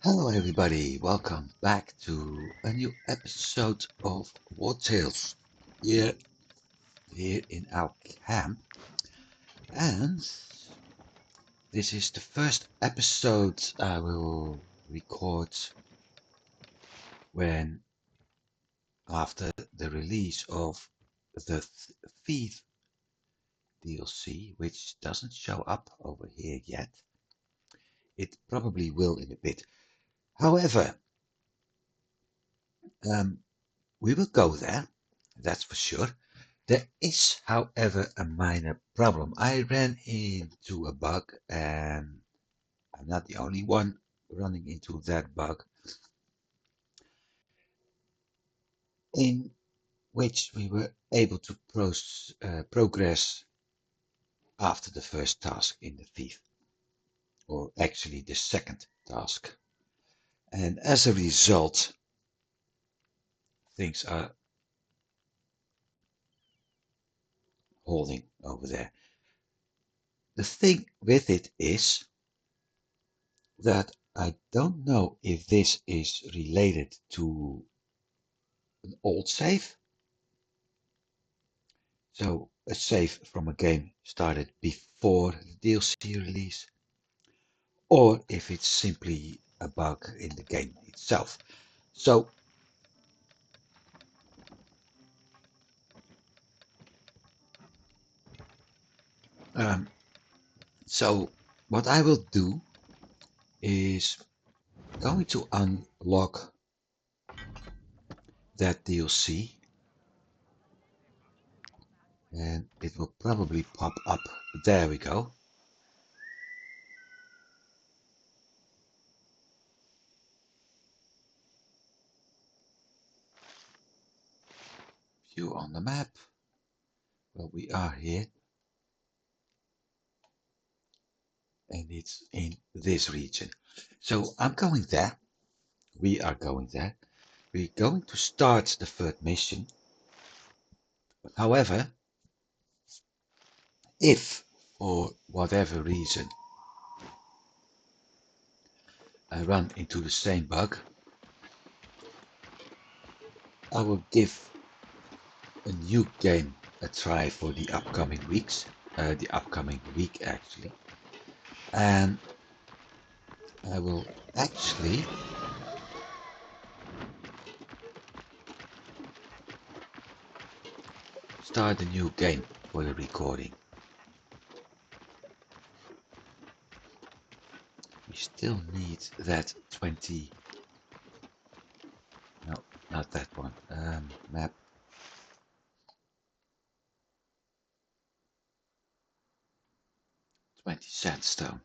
Hello everybody, welcome back to a new episode of Wartales here in our camp. And this is the first episode I will record when after the release of the Fief DLC, which doesn't show up over here yet. It probably will in a bit. However, we will go there, that's for sure. There is, however, a minor problem. I ran into a bug, and I'm not the only one running into that bug, in which we were able to progress after the first task in the Thief, or actually the second task. And as a result, things are holding over there. The thing with it is that I don't know if this is related to an old save. So a save from a game started before the DLC release, or if it's simply a bug in the game itself. So um, so what I will do is going to unlock that DLC, and it will probably pop up. There we go. View on the map. Well, we are here, and it's in this region. So I'm going there. We are going there. We're going to start the third mission. However, if for whatever reason I run into the same bug, I will give a new game a try for the upcoming weeks, the upcoming week actually, and I will actually start a new game for the recording. We still need that 20, no, not that one, map. 20 sandstone.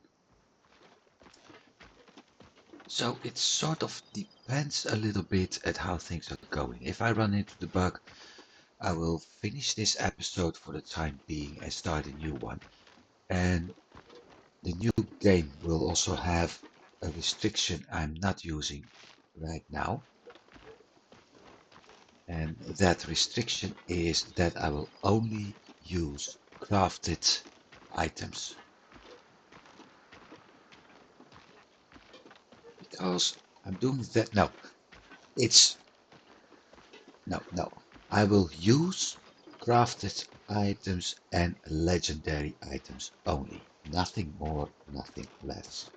So it sort of depends a little bit at how things are going. If I run into the bug, I will finish this episode for the time being and start a new one. And the new game will also have a restriction I'm not using right now. And that restriction is that I will only use crafted items. Because I'm doing that. No, it's no. I will use crafted items and legendary items only. Nothing more, nothing less.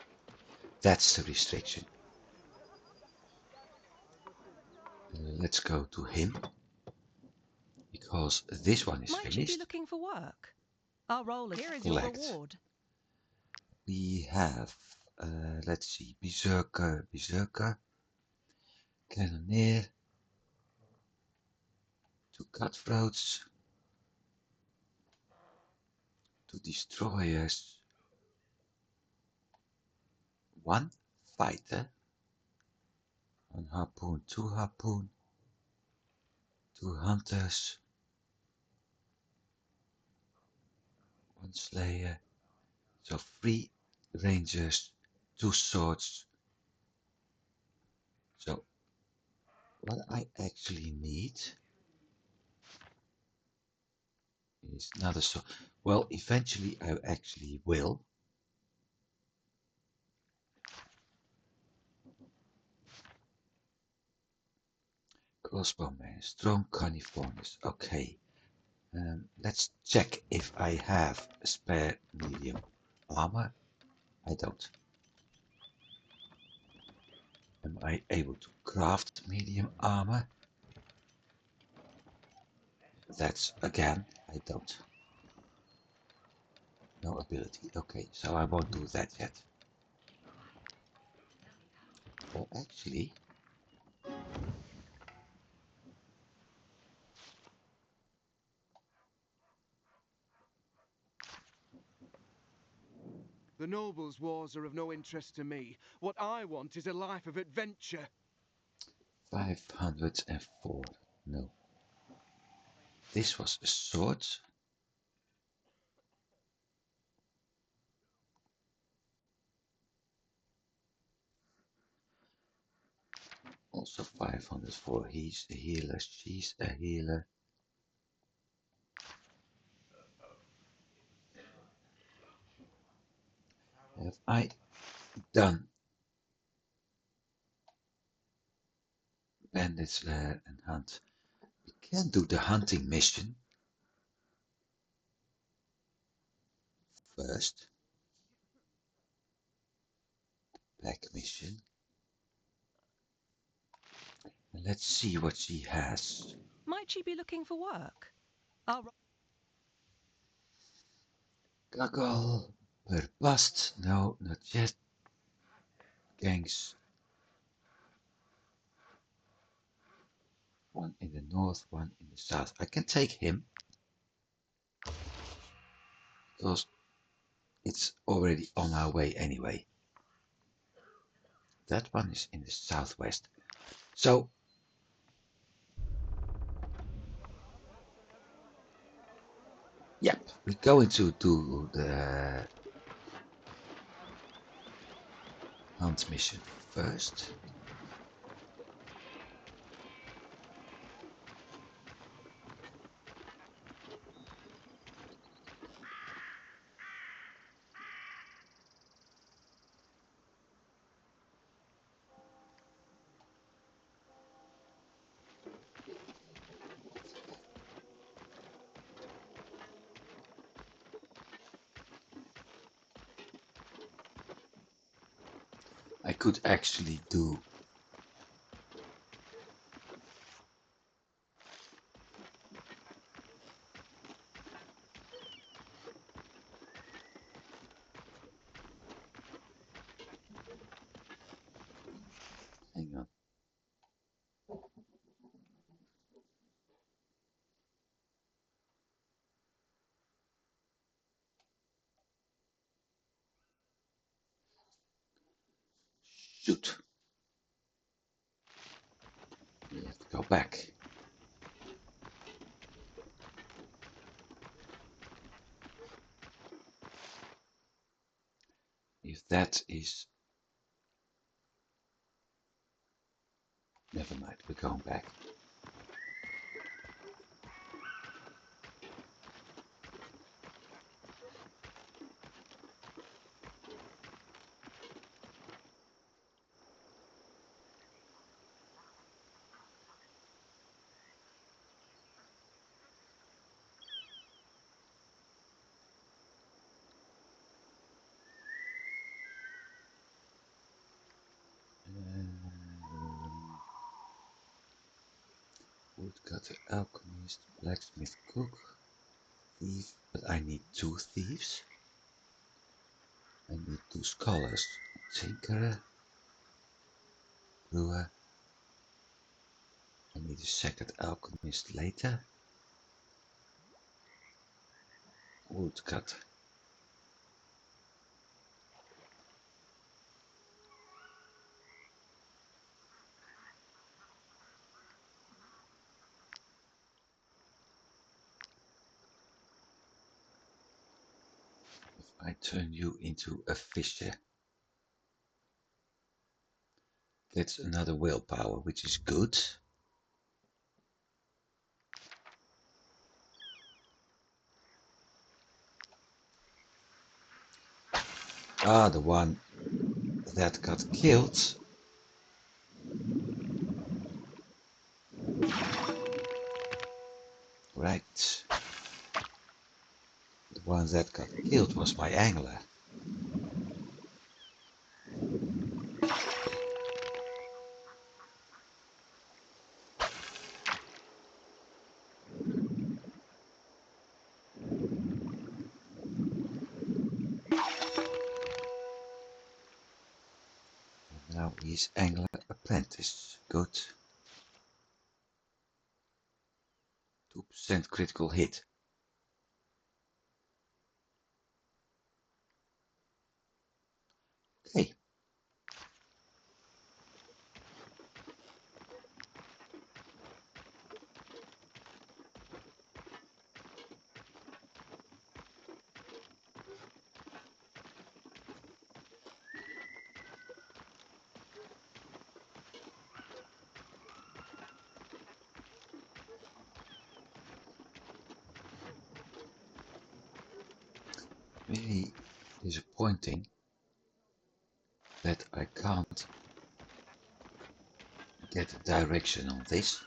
That's the restriction. Let's go to him, because this one is Might you be finished. looking for work? Our role here is your reward. We have, let's see, Berserker, Cannoneer, 2 Cutthroats, 2 Destroyers, 1 Fighter, 1 Harpoon, 2 Harpoon, 2 Hunters, 1 Slayer, so 3 Rangers, 2 Swords. So what I actually need is another sword. Well, eventually I actually will. Crossbowman, strong carnivorous. Okay. Let's check if I have a spare medium armor. I don't. Am I able to craft medium armor? That's again, I don't. No ability. Okay, so I won't do that yet. Or actually, The nobles' wars are of no interest to me. What I want is a life of adventure. 504. No. This was a sword. Also 504. He's a healer. She's a healer. Have I done bandits lair and hunt? We can do the hunting mission first. Black mission. And let's see what she has. Might she be looking for work? Goggle per bust. No, not yet. Gangs. One in the north, one in the south. I can take him because it's already on our way anyway. That one is in the southwest. So yep, we're going to do the hunt mission first. I could actually do hang on. Shoot. We have to go back. If that is never mind, we're going back. Woodcutter, alchemist, blacksmith, cook, thief, but I need 2 thieves. I need 2 scholars, tinkerer, brewer. I need a second alchemist later. Woodcutter. If I turn you into a fisher, that's another willpower, which is good. Ah, the one that got killed Right. The one that got killed was my angler. And now he's angler apprentice. Good. 2% critical hit. Okay. Really disappointing that I can't get a direction on this.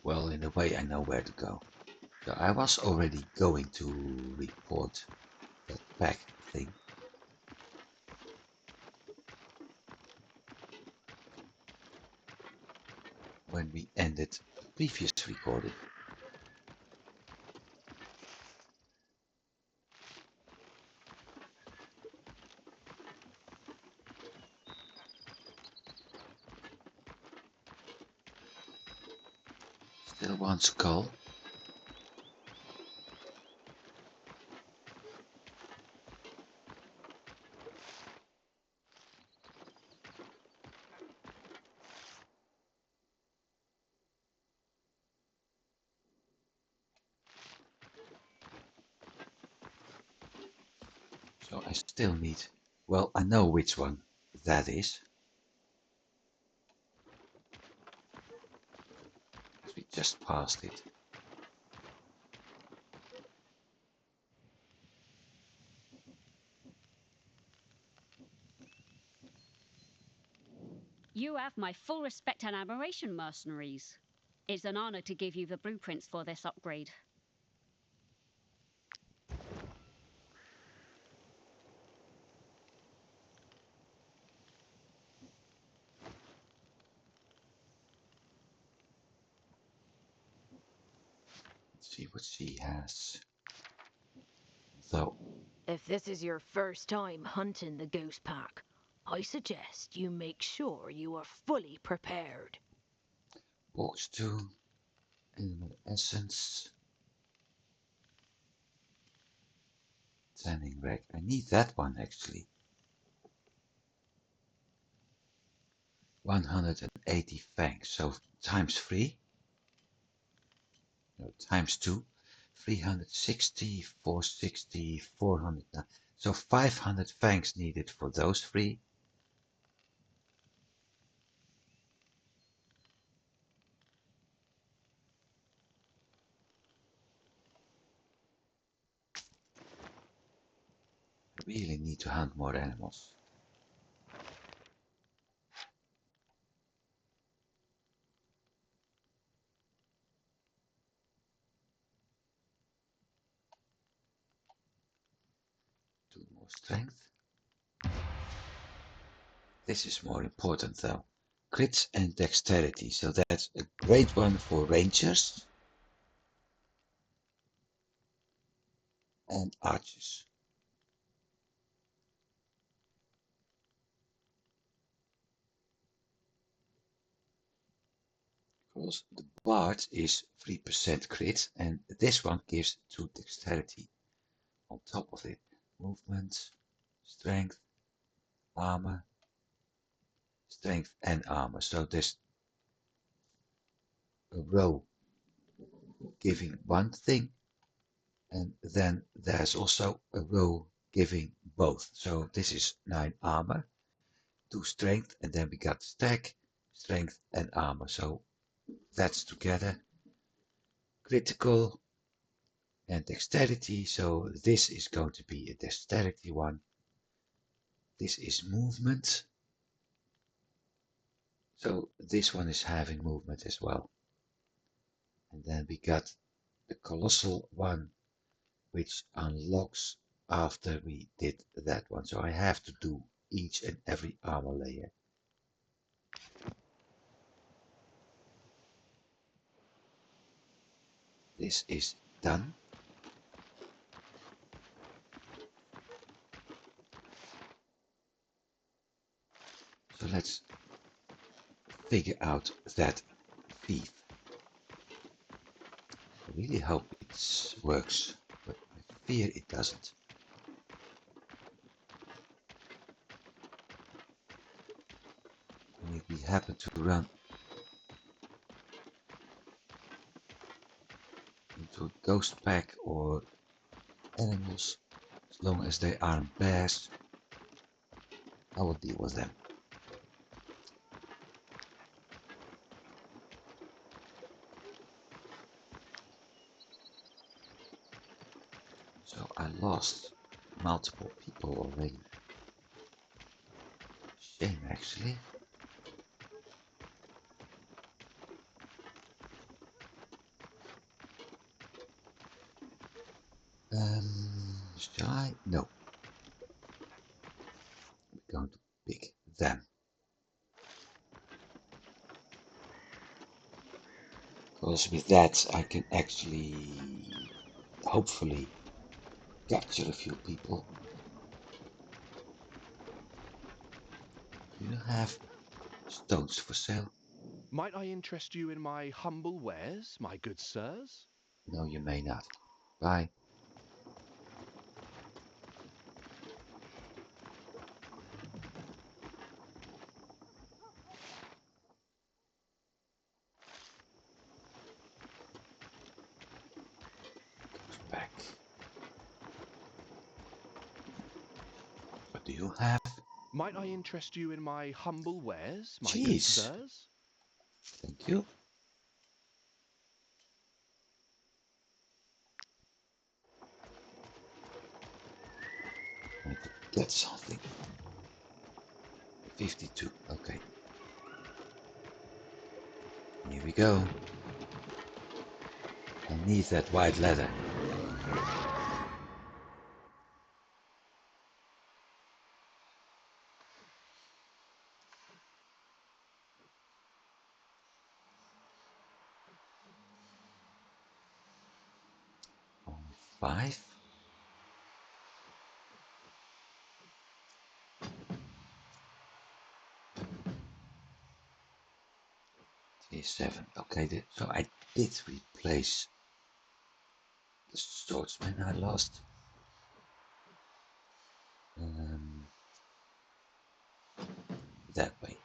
Well, in a way I know where to go. So I was already going to report that pack thing. When we ended the previous recording. Still one skull. So I still need, well, I know which one that is. We just passed it. You have my full respect and admiration, mercenaries. It's an honor to give you the blueprints for this upgrade. Let's see what she has. So, If this is your first time hunting the Ghost Pack, I suggest you make sure you are fully prepared. box 2, animal essence, tanning rack. I need that one actually. 180 fangs, so times 3. No, times 2. 360, 460, 400. So 500 fangs needed for those 3. Really need to hunt more animals. Two more strength. This is more important though. Crits and dexterity, so that's a great one for rangers and archers. Because the bard is 3% crit and this one gives 2 dexterity on top of it. Movement, strength, armor, strength and armor. So there's a row giving one thing and then there's also a row giving both. So this is 9 armor, 2 strength, and then we got stack, strength and armor. So that's together. Critical and dexterity. So this is going to be a dexterity one. This is movement. So this one is having movement as well. And then we got the colossal one, which unlocks after we did that one. So I have to do each and every armor layer. This is done. So let's figure out that Fief. I really hope it works, but I fear it doesn't. And if we happen to run into a ghost pack or animals, as long as they aren't bears, I will deal with them. So I lost multiple people already. Shame actually. Shall I? No. We're going to pick them. Because with that I can actually, hopefully, capture a few people. Do you have stones for sale? Might I interest you in my humble wares, my good sirs? No, you may not. Bye. Goes back. What do you have? Might I interest you in my humble wares, my good Jeez. sirs? Thank you. I need to get something. 52. Okay. Here we go. I need that white leather. Only 5. 7. Okay, so I did replace the swordsman I lost. That way.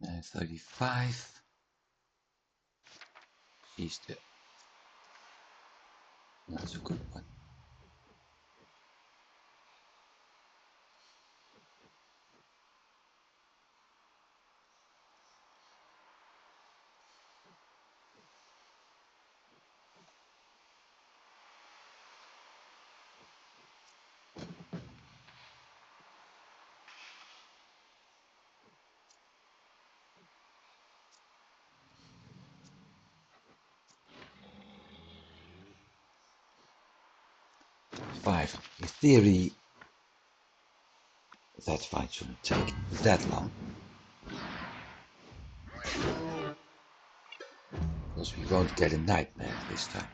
And 35. She's the... That's a good one. Five. In theory, that fight shouldn't take that long. Because we won't get a nightmare this time.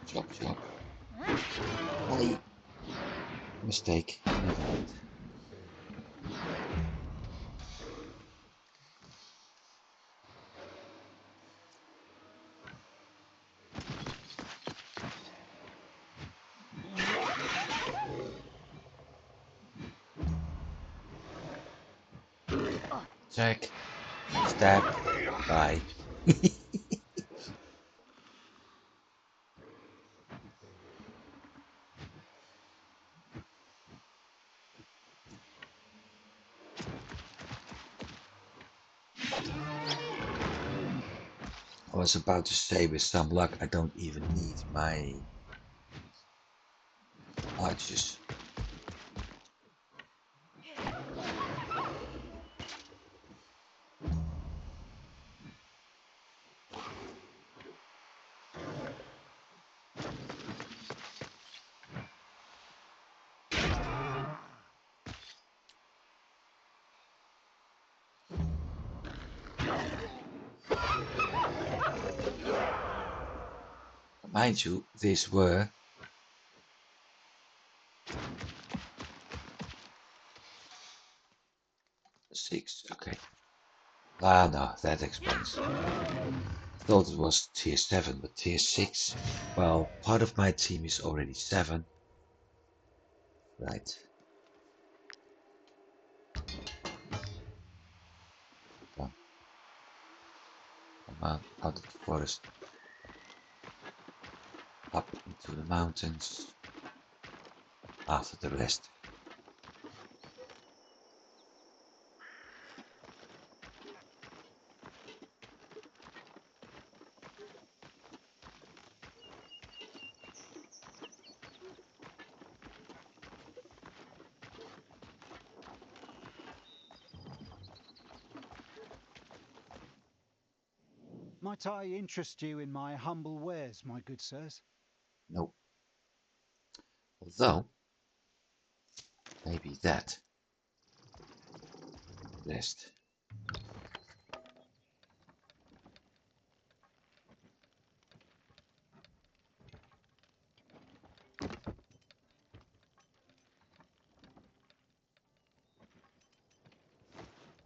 Chop, chop. Ollie. Mistake. Never mind. Check. Stab. Bye. I was about to say, with some luck, I don't even need my archers. Mind you, these were 6. Okay. Ah, no, that explains. Thought it was tier 7, but tier 6. Well, part of my team is already 7. Right. Come on, out of the forest. Up into the mountains. After the rest. Might I interest you in my humble wares, my good sirs? Nope. Although, maybe that. Rest.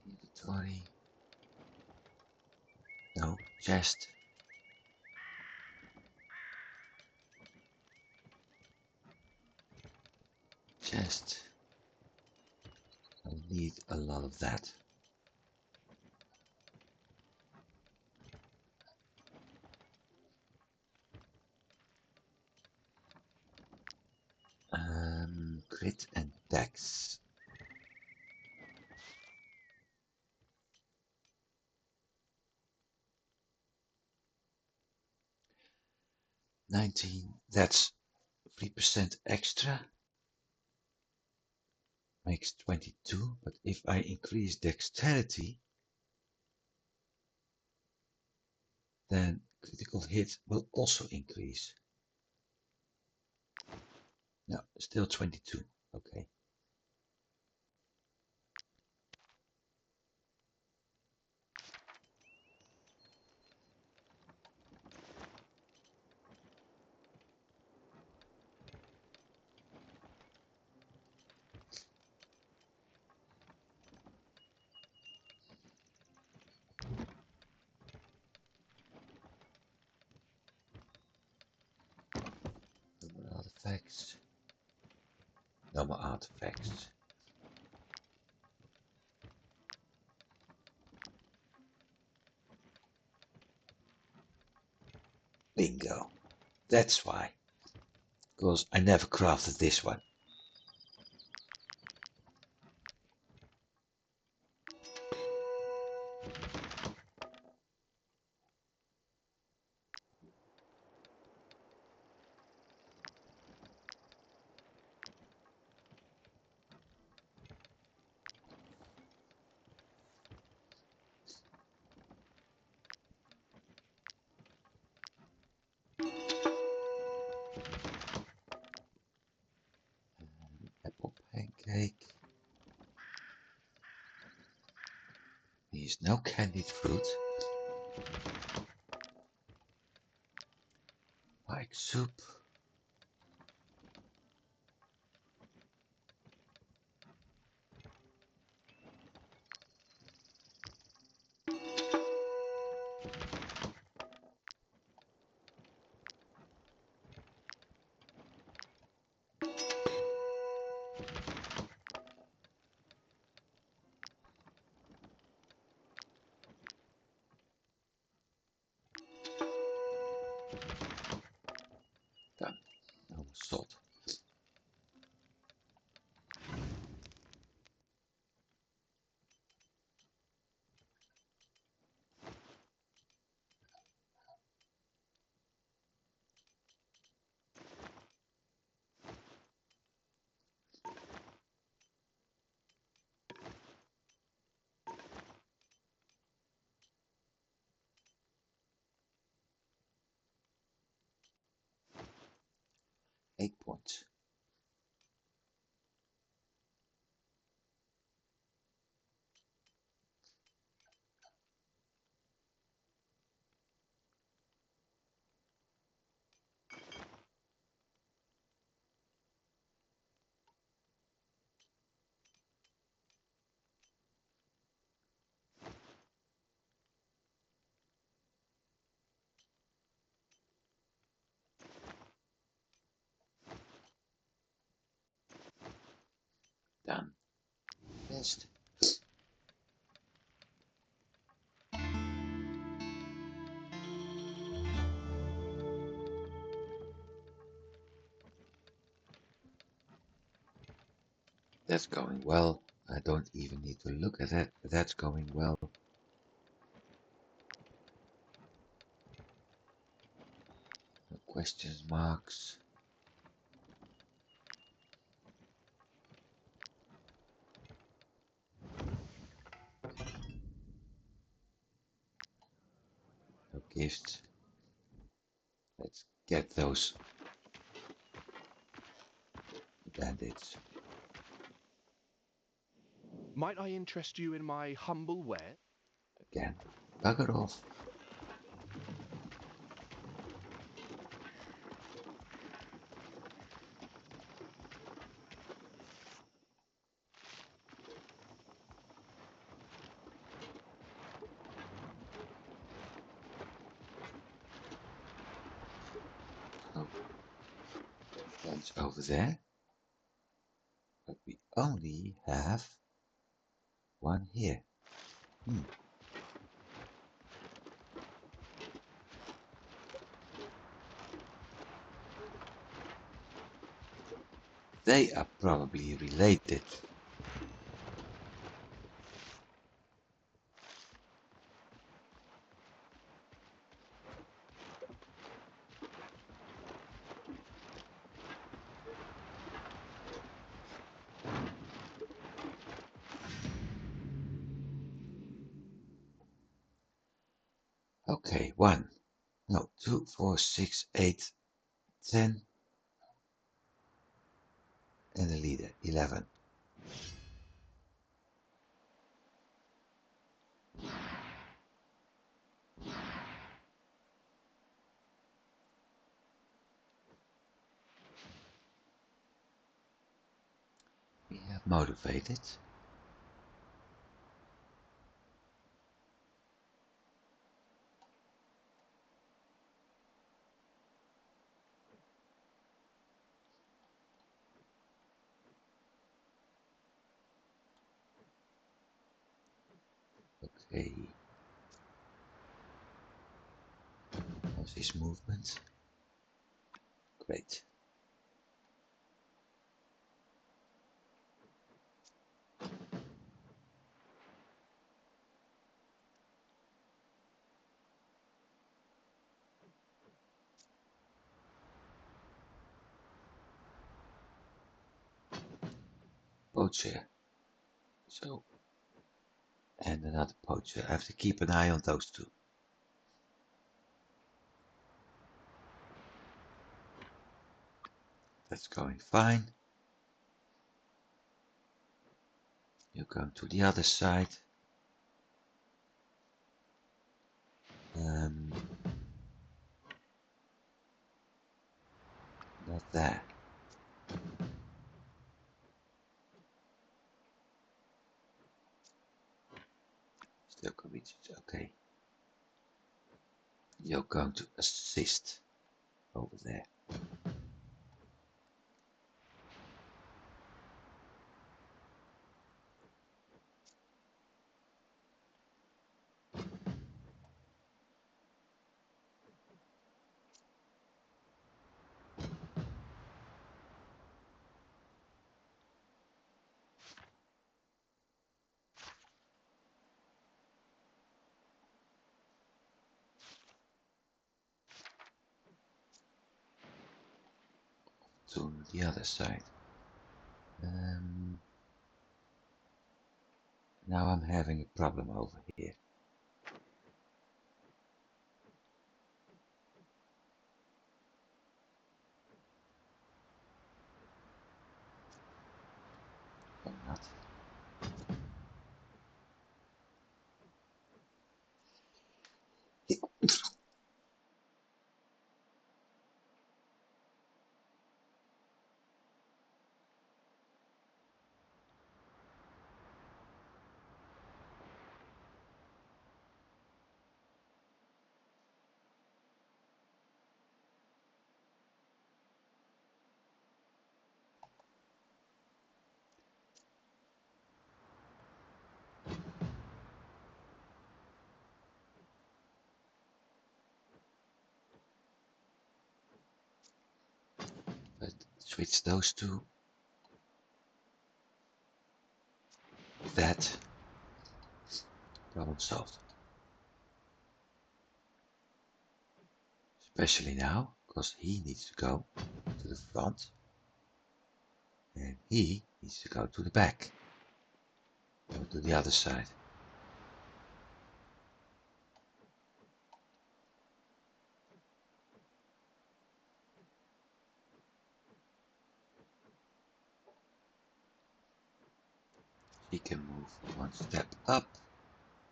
Inventory. No, chest. Chest. I need a lot of that. Grit and dex. 19. That's 3% extra. Makes 22. But if I increase dexterity, then critical hit will also increase. No, still 22. Okay. artifacts. No more artifacts. Bingo. That's why. Because I never crafted this one. Apple pancake. Here's no candied fruit. Pike soup. Done. No more salt. Egg points. Done. Best. That's going well. I don't even need to look at it. That's going well. No question marks. No gifts. Let's get those bandits. Might I interest you in my humble ware? Again. Bugger off. Oh, fence over there. But we only have one here. They are probably related. Okay, 1, no, 2, 4, 6, 8, 10, and a leader, 11. We have motivated. Okay. How's his movement? Great. Poacher. So, and another poacher. I have to keep an eye on those two. That's going fine. You're going to the other side. Not there. Still can reach it. Okay. You're going to assist over there. To the other side. Now I'm having a problem over here. Or not. But switch those two. That. Problem solved. Especially now, because he needs to go to the front. And he needs to go to the back. Go to the other side. He can move one step up.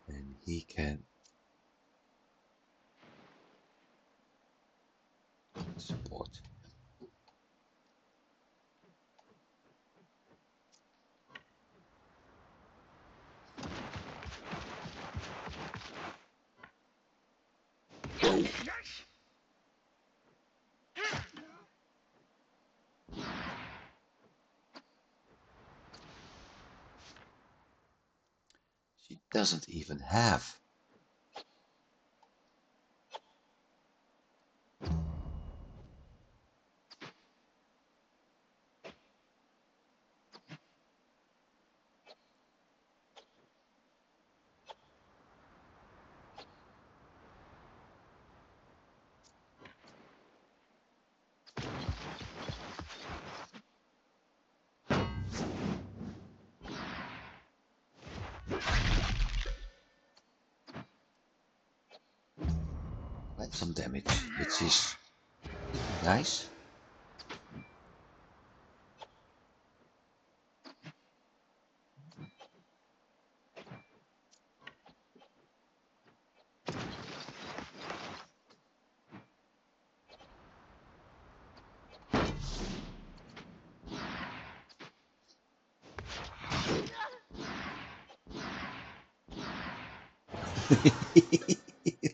And he can support. She doesn't even have. Quite some damage, which is nice.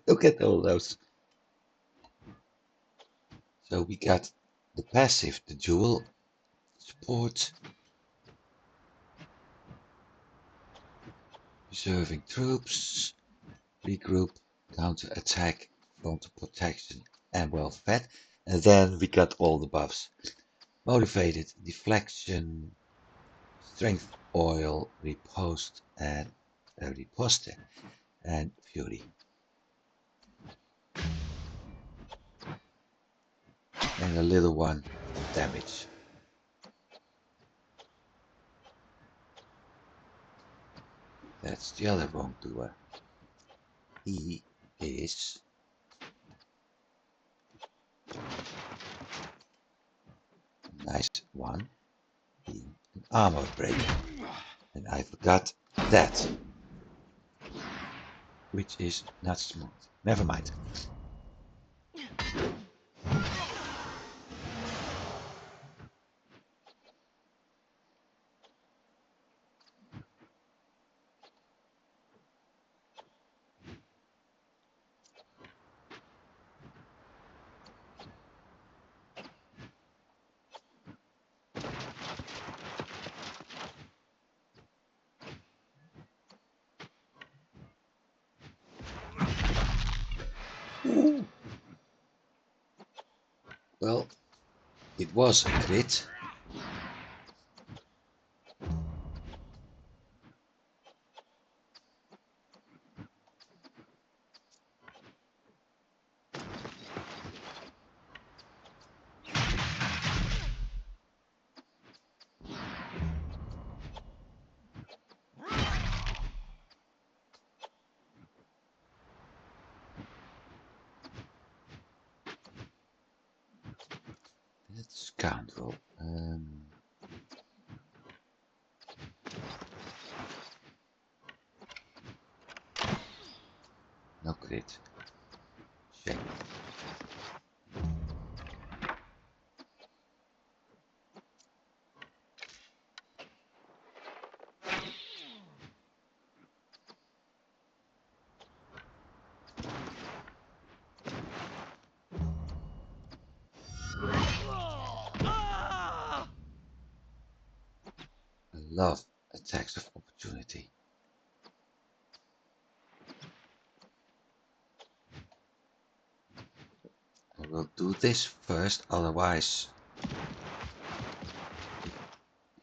Look at all those. So we got the passive, the dual support, Reserving troops. Regroup. Counter-attack. Frontal protection. And well fed. And then we got all the buffs. Motivated. Deflection. Strength oil. Riposte. And riposte. And fury. And a little one damage. That's the other wrongdoer. He is a nice one, being an armor breaker. And I forgot that, which is not smooth. Never mind. Ooh. Well, it was a crit. That scoundrel. No crit. Shame. I love attacks of opportunity. I will do this first, otherwise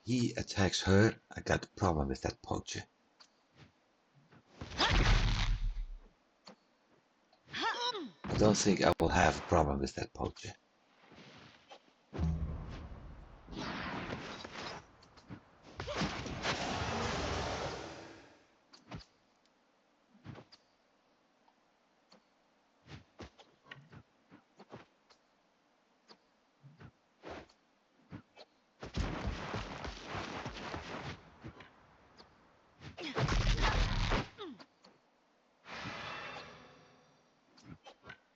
he attacks her. I got a problem with that poacher. I don't think I will have a problem with that poacher.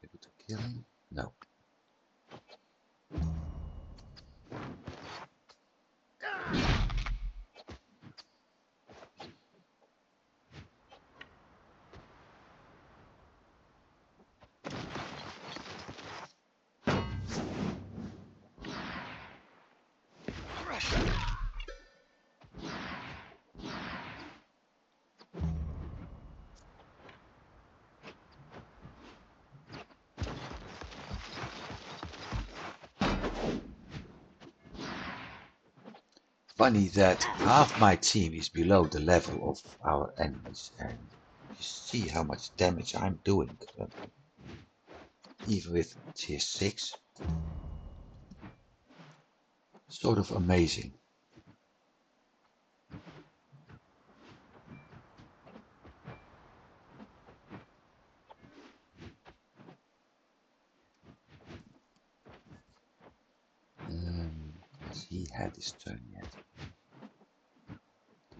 Able to kill him? No. Funny that half my team is below the level of our enemies, and you see how much damage I'm doing, even with tier 6. Sort of amazing. Has he had his turn yet?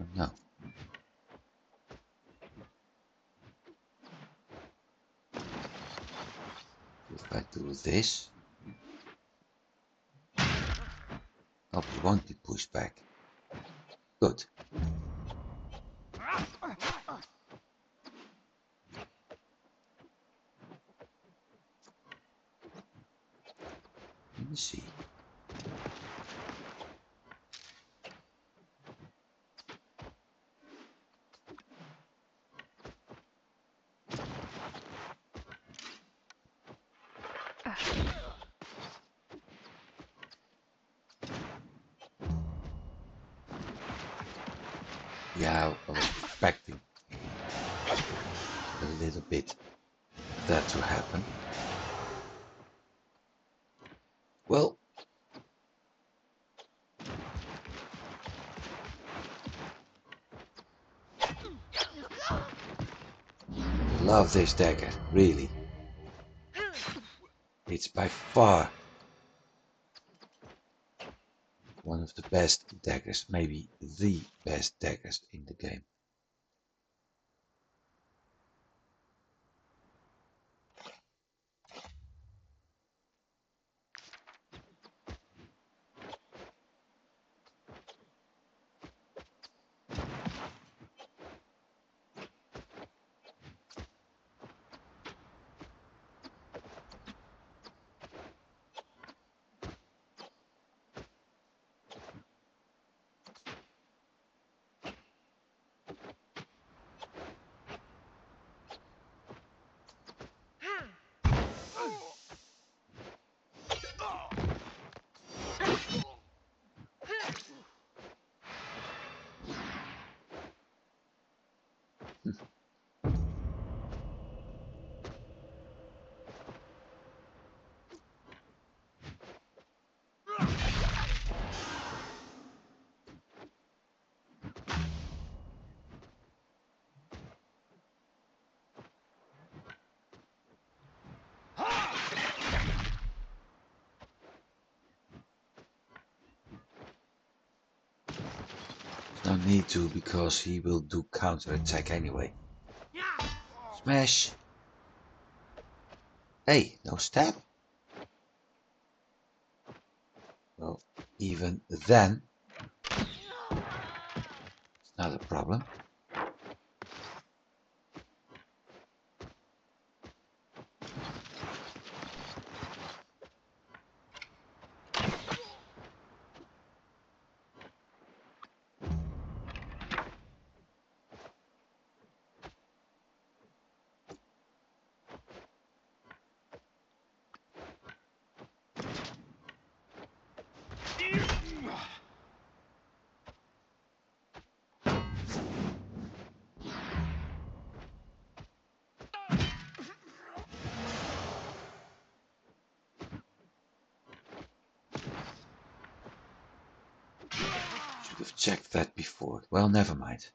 Oh, no. If I do this, oh, he won't be pushed back. Good. Let me see. Yeah, I was expecting a little bit that to happen. Well, love this dagger, really. It's by far one of the best daggers, maybe the best daggers in the game. No need to, because he will do counter-attack anyway. Smash! Hey, no stab? Well, even then, it's not a problem. Should have checked that before. Well, never mind.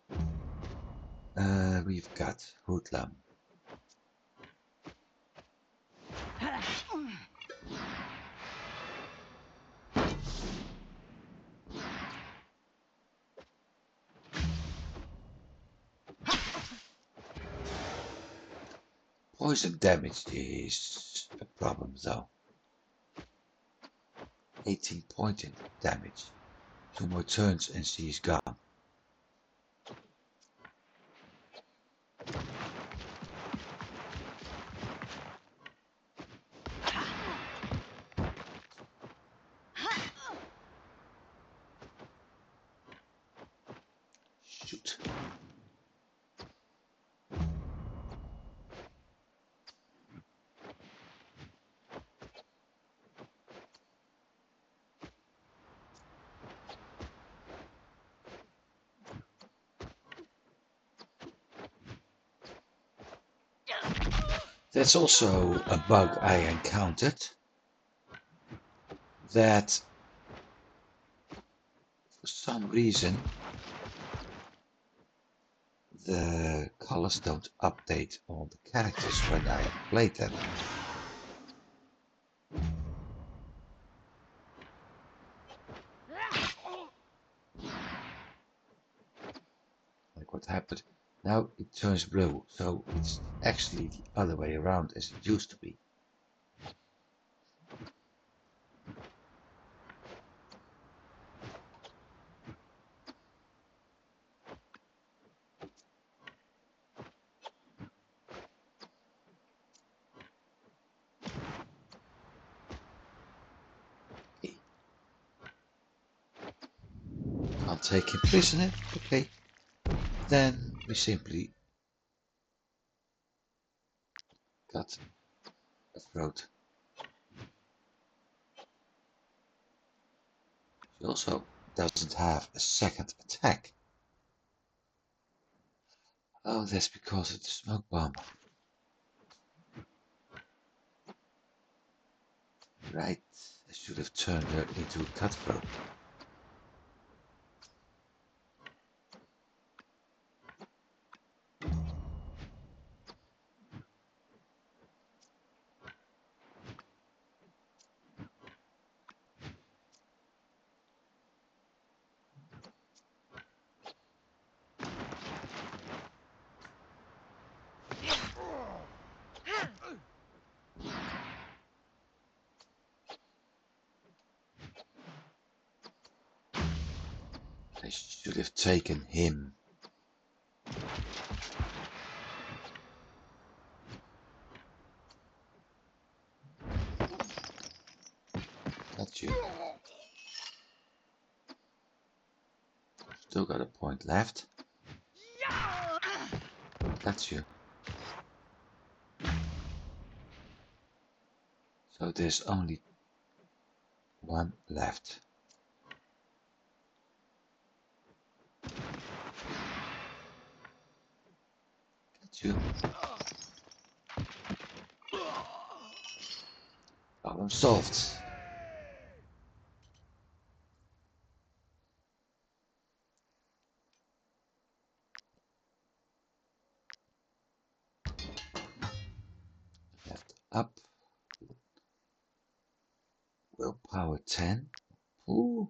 We've got hoodlum. Poison damage is a problem though. 18 poison damage. 2 more turns and she is gone. Shoot. That's also a bug I encountered. That for some reason the colors don't update on the characters when I played them. Like what happened. Now it turns blue, so it's actually the other way around as it used to be. Can't take him prisoner. Okay. Then we simply got a throat. She also doesn't have a second attack. Oh, that's because of the smoke bomb. Right, I should have turned her into a cutthroat. I should have taken him. That's you. Still got a point left. That's you. So there's only one left. That's you. Problem solved. Left up. Willpower 10. Ooh.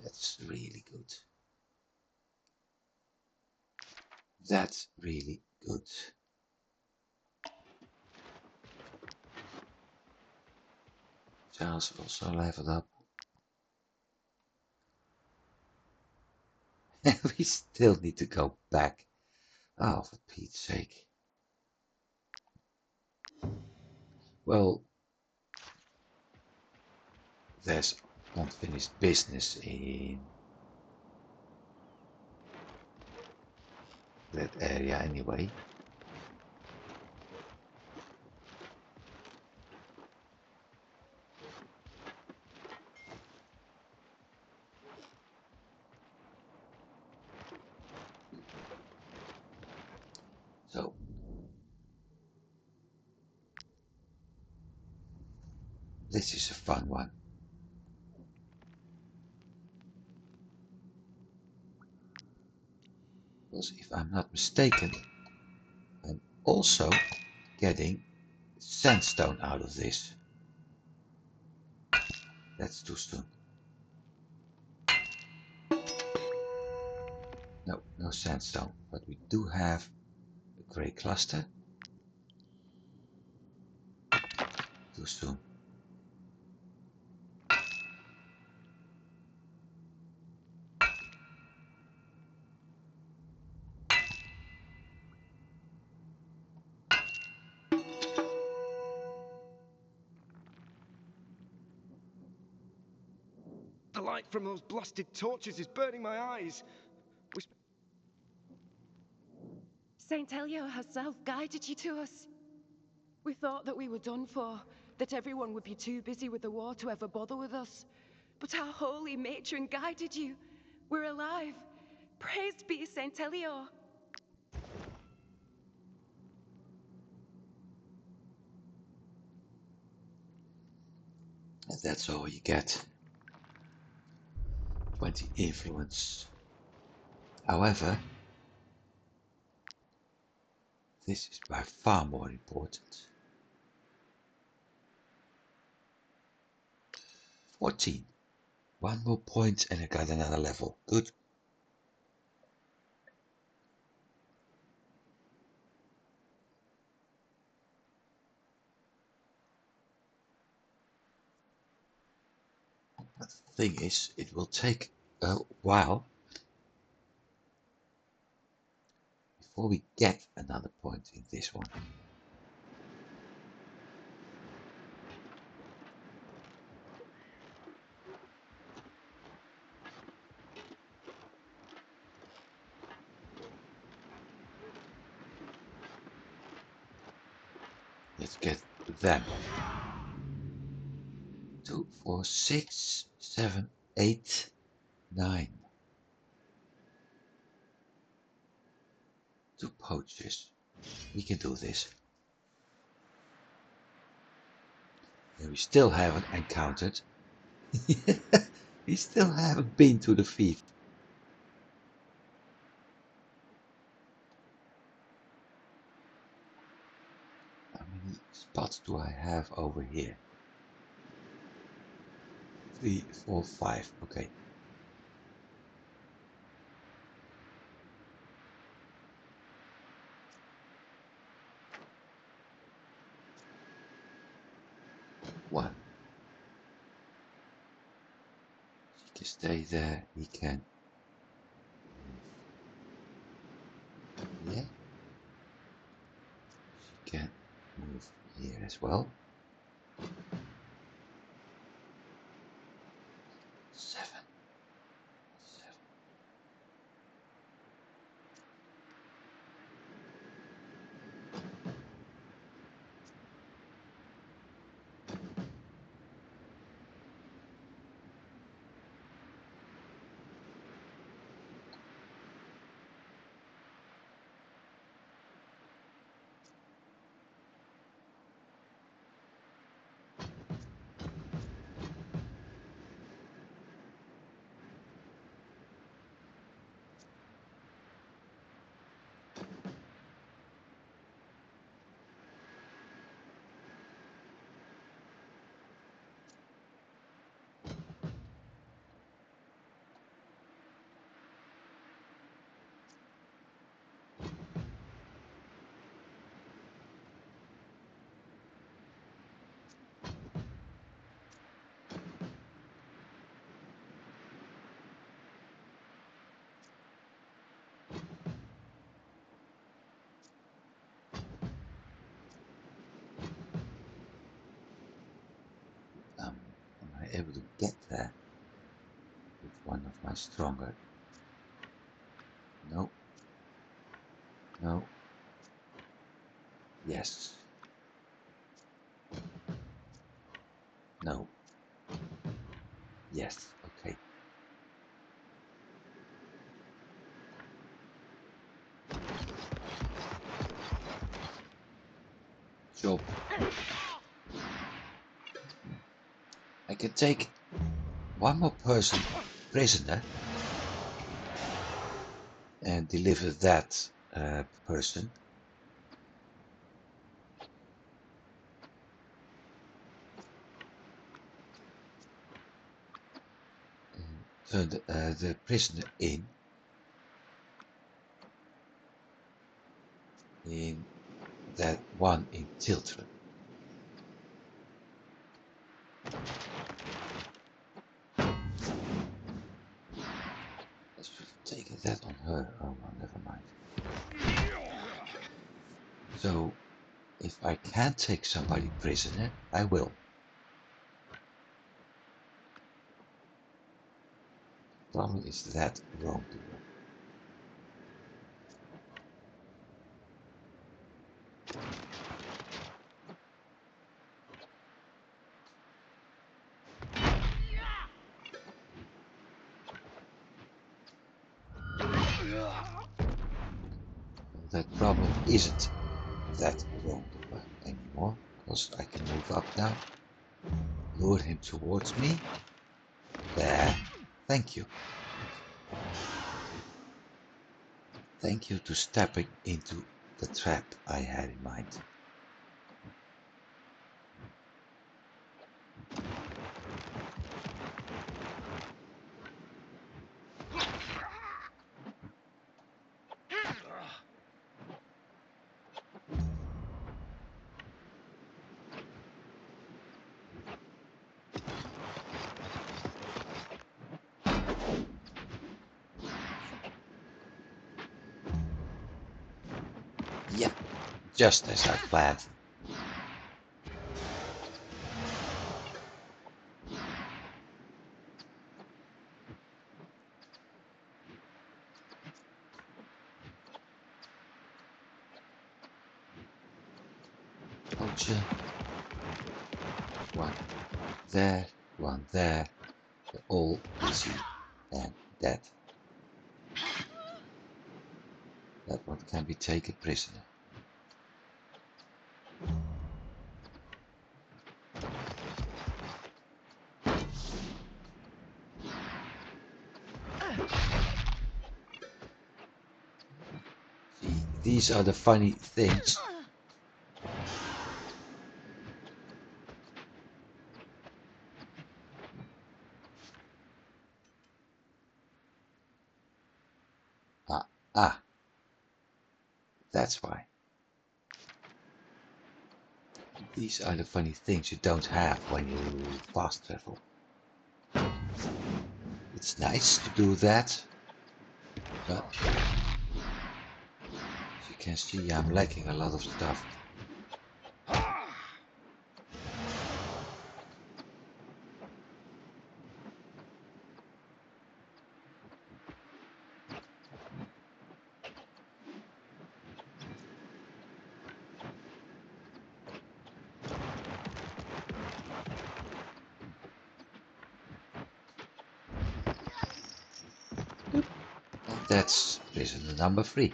That's really good. That's really good. Charles also leveled up. We still need to go back. Oh, for Pete's sake. Well, there's unfinished business in that area anyway. So this is a fun one. Because if I'm not mistaken, I'm also getting sandstone out of this. That's too soon. No, no sandstone, but we do have a grey cluster. Too soon. The light from those blasted torches is burning my eyes. Saint Elia herself guided you to us. We thought that we were done for, that everyone would be too busy with the war to ever bother with us. But our holy matron guided you. We're alive. Praised be Saint Elior. And that's all you get. 20 influence. However, this is by far more important. 14. One more point and I got another level. Good. But the thing is, it will take a while before we get another point in this one. Let's get them. 2, 4, 6, 7, 8, 9. 2 poachers. We can do this. And we still haven't encountered. We still haven't been to the Fief. How many spots do I have over here? 3, 4, 5. Okay. One. He can stay there. He can. Yeah. She can move here as well. 7. 7. Am I able to get there with one of my stronger? No. No. Yes. No. Yes. Okay. Job. I can take one more person prisoner and deliver that person. And turn the prisoner in that one in Tiltren. I should have taken that on her. Oh well, never mind. So, if I can take somebody prisoner, I will. Problem is that wrongdoer. That problem isn't that wrongdoer anymore, because I can move up now, lure him towards me. There. Thank you. Thank you to stepping into the trap I had in mind. Yep, just as I planned. Oh, archer. One there, one there. They're all busy and dead. That one can be taken prisoner. See, these are the funny things. Ah, that's why. These are the funny things you don't have when you fast travel. It's nice to do that, but as you can see, I'm lacking a lot of stuff. And that's prisoner number 3.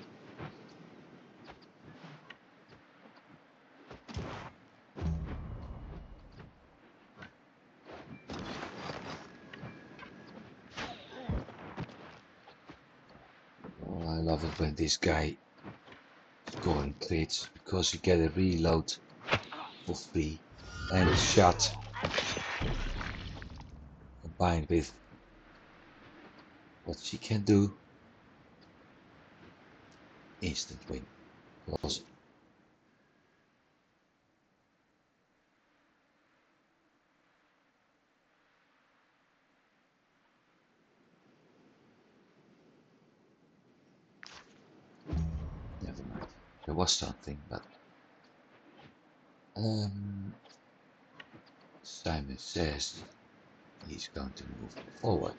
Oh, I love it when this guy is scoring crits because you get a reload for free and a shot combined with what she can do. Instant win. Because never mind. There was something, but Simon says he's going to move forward.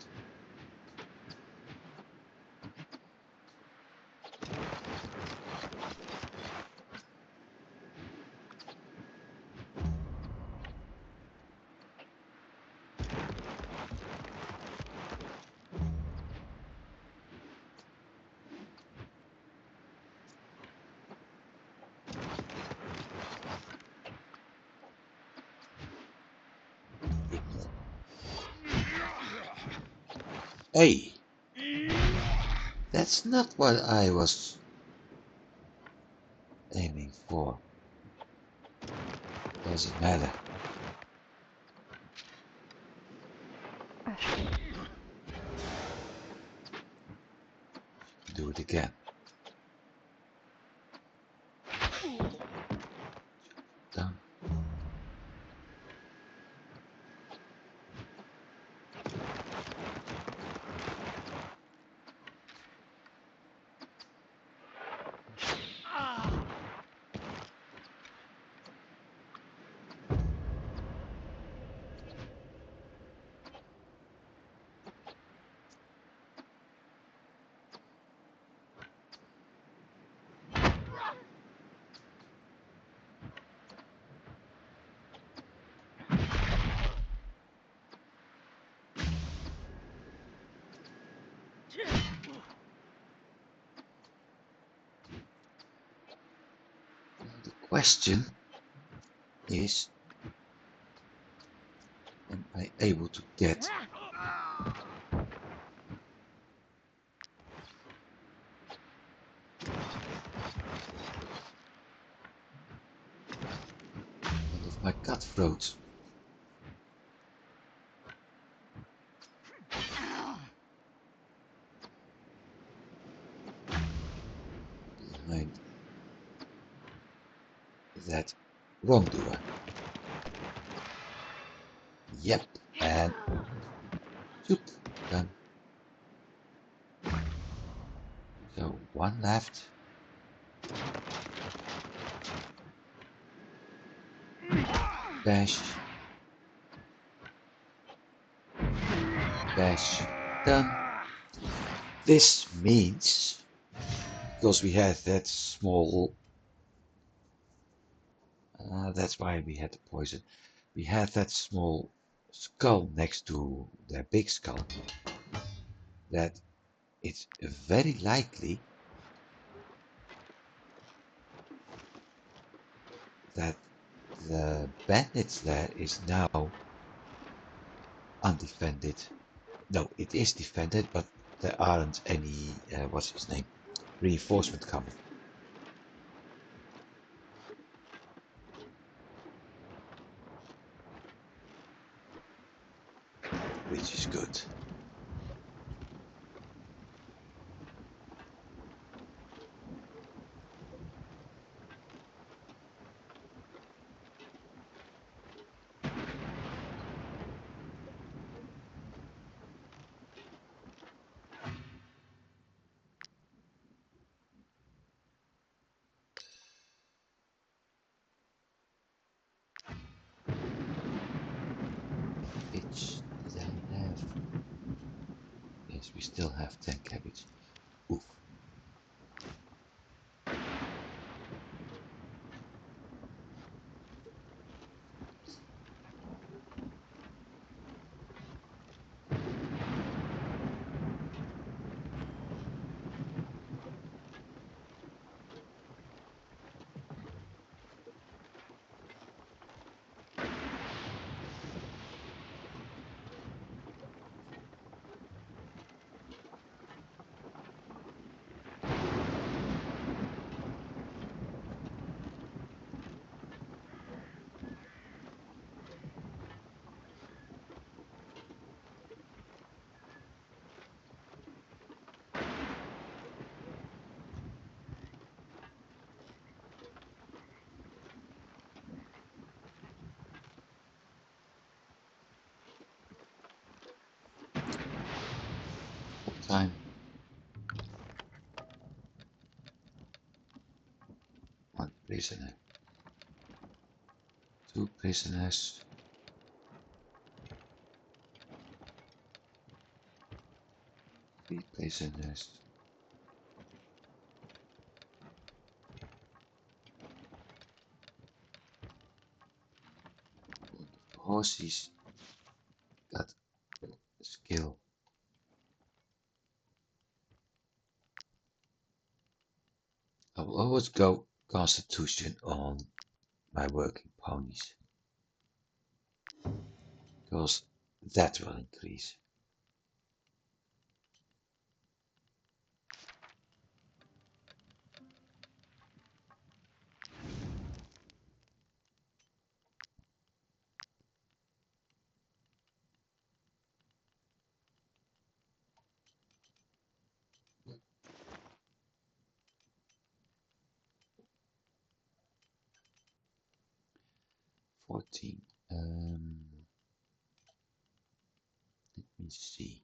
Hey, that's not what I was aiming for. Doesn't matter. Do it again. Down. The question is, am I able to get one of my cutthroats? Behind that wrongdoer. Yep, and shoot, done. So one left. Bash. Bash. Done. This means, because we had that small That's why we had the poison. We had that small skull next to their big skull. That it's very likely that the bandits there is now undefended. No, it is defended, but there aren't any, what's his name, reinforcement coming. Which is good. Which did I have? Yes, we still have 10 cabbage. Oof. Time. One prisoner. Two prisoners. Three prisoners. Horses got skill. I will always go constitution on my working ponies. Because that will increase. $14. Let me see.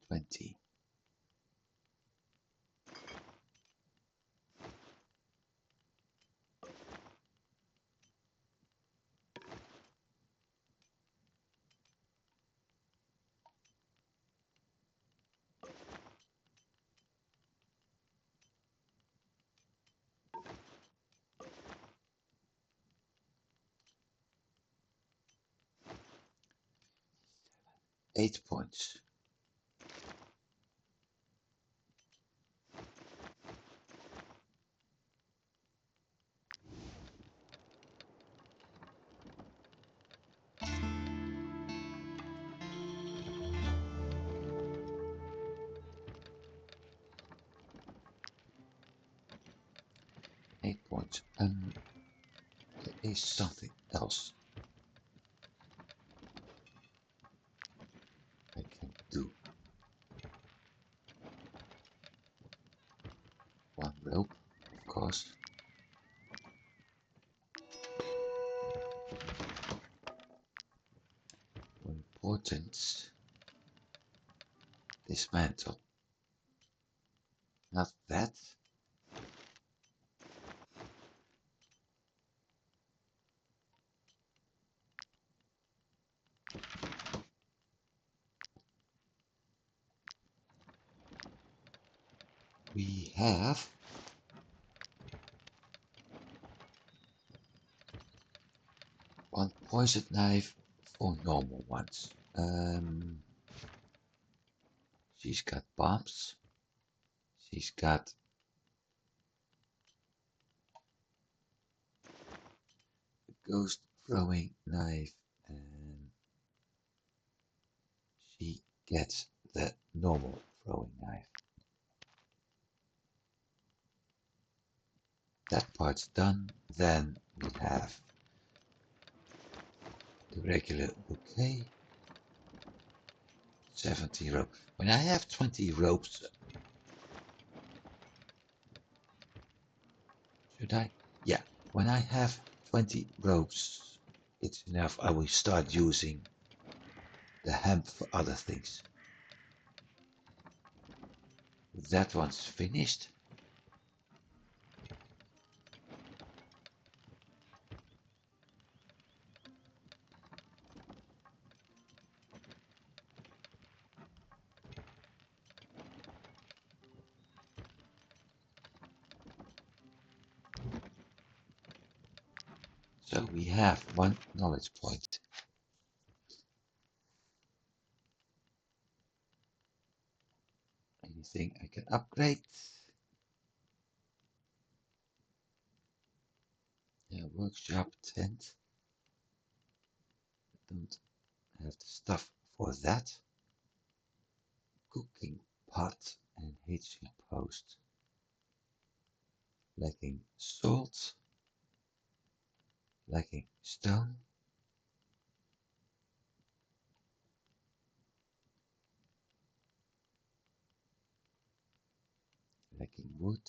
20. $8. 8 points. There is something else I can do. One rope, of course. More important, dismantle. Not that. We have One poisoned knife, 4 normal ones. She's got bombs. She's got a ghost throwing knife, and she gets the normal throwing knife. That part's done. Then we have the regular bouquet. 70 rope. When I have 20 ropes, should I? Yeah, when I have 20 ropes, it's enough. I will start using the hemp for other things. That one's finished. So we have 1 knowledge point. Anything I can upgrade? Yeah, workshop tent. Don't have the stuff for that. Cooking pot and hitching post. Lacking salt. Lacking stone. Lacking wood.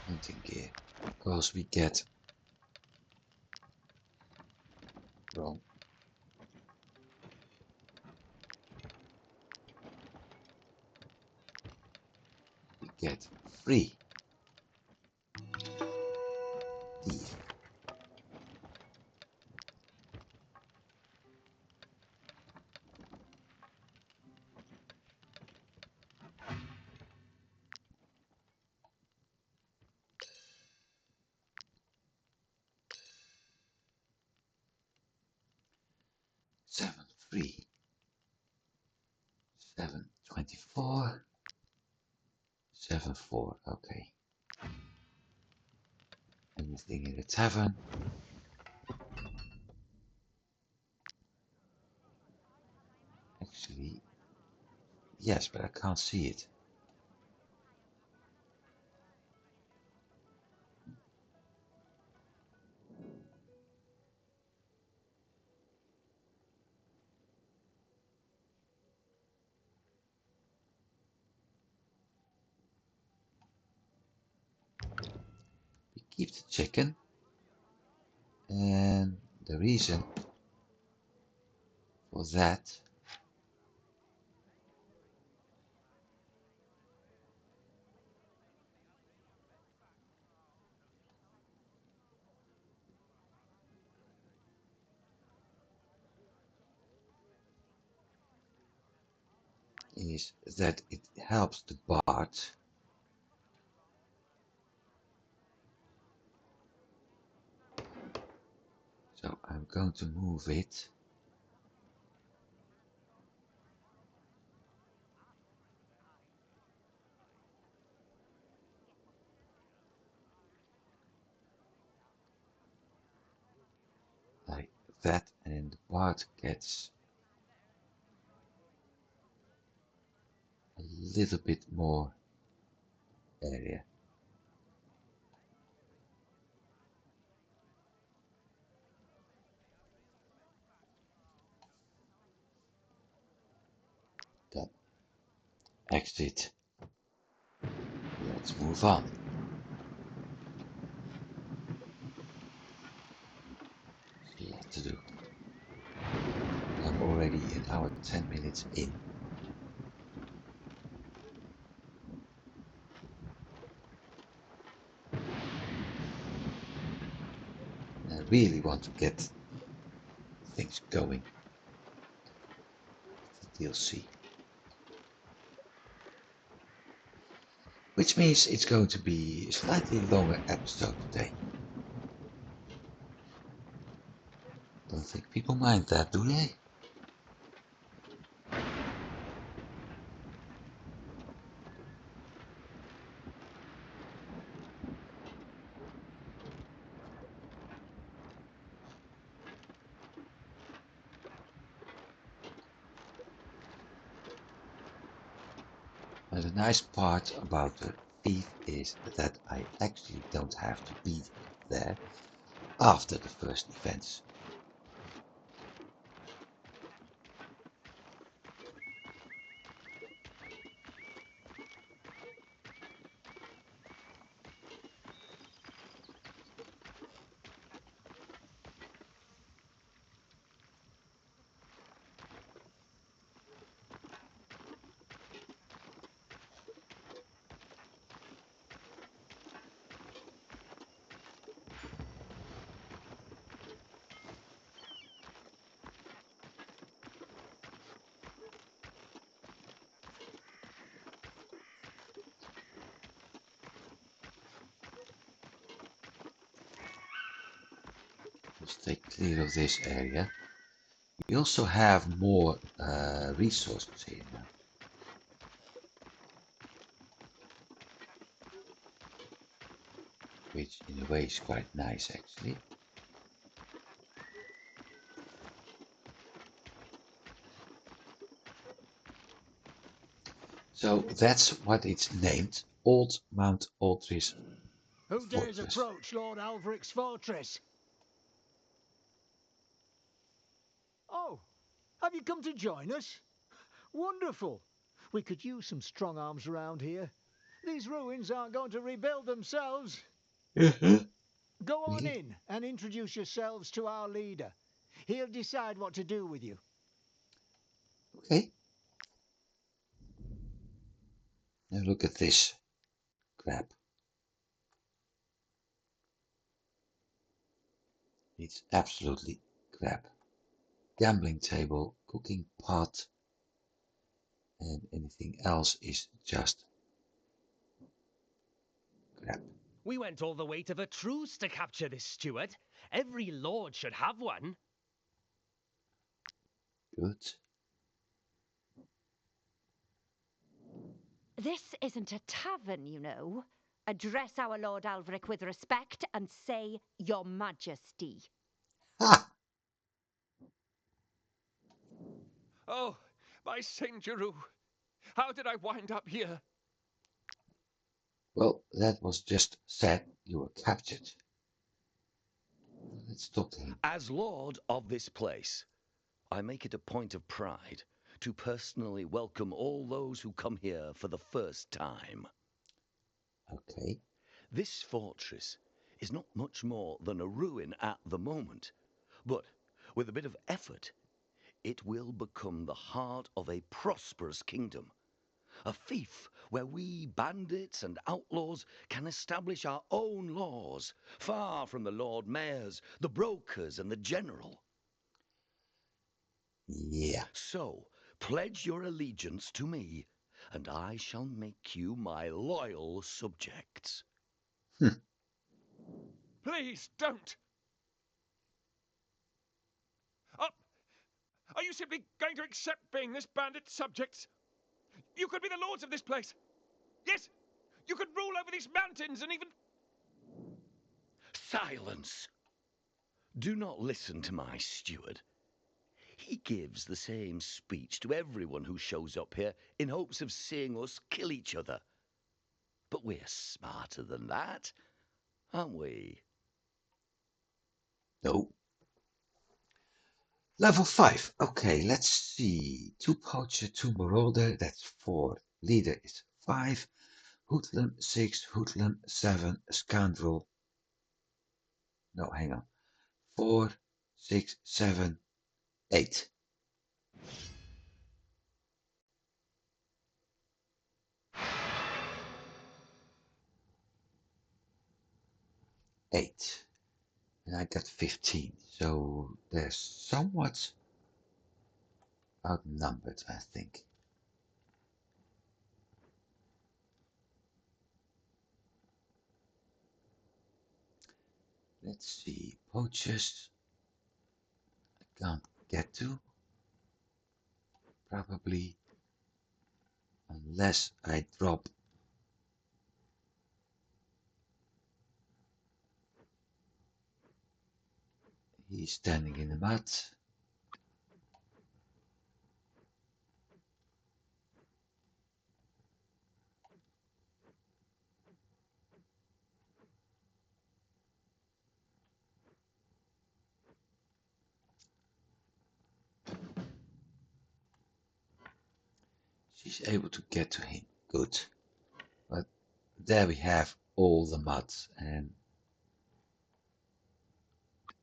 Hunting gear. Because we get wrong. We get free. Fief. Seven free. 724. 74. Okay. Anything in the tavern? Actually, yes, but I can't see it. We keep the chicken, and the reason for that is that it helps the bard. So I'm going to move it. Like that, and the bard gets a little bit more area. Done. Exit. Let's move on. There's a lot to do. I'm already an hour 10 minutes in. I really want to get things going. The DLC. which means it's going to be a slightly longer episode today. Don't think people mind that, do they? And the nice part about the Fief is that I actually don't have to be there after the first events. Let's stay clear of this area. We also have more resources here now. Which in a way is quite nice actually. So that's what it's named, Old Mount Arthes Who dares Fortress. approach Lord Alvric's fortress? Oh, have you come to join us? Wonderful. We could use some strong arms around here. These ruins aren't going to rebuild themselves. Go on Really? in and introduce yourselves to our leader. He'll decide what to do with you. Okay. Now look at this crap. It's absolutely crap. Gambling table, cooking pot, and anything else is just crap. We went all the way to Vertruce to capture this steward. Every lord should have one. Good. This isn't a tavern, you know. Address our Lord Alvric with respect and say, Your Majesty. Ha! Oh, by Saint Giroux, how did I wind up here? Well, that was just said. You were captured. Let's talk to him. As lord of this place, I make it a point of pride to personally welcome all those who come here for the first time. Okay. This fortress is not much more than a ruin at the moment, but with a bit of effort, it will become the heart of a prosperous kingdom. A fief where we bandits and outlaws can establish our own laws, far from the Lord Mayors, the brokers, and the general. Yeah. So, pledge your allegiance to me, and I shall make you my loyal subjects. Please don't. Are you simply going to accept being this bandit's subjects? You could be the lords of this place. Yes, you could rule over these mountains and even... Silence! Do not listen to my steward. He gives the same speech to everyone who shows up here in hopes of seeing us kill each other. But we're smarter than that, aren't we? No. Level 5. Okay, let's see. 2 poacher, 2 marauder. That's 4. Leader is 5. Hoodlum 6. Hoodlum 7. Scoundrel. No, hang on. 4, 6, 7, 8. Eight. And I got 15. So they're somewhat outnumbered, I think. Let's see, poachers I can't get to. Probably unless I drop he's standing in the mud. She's able to get to him. Good. But there we have all the mud, and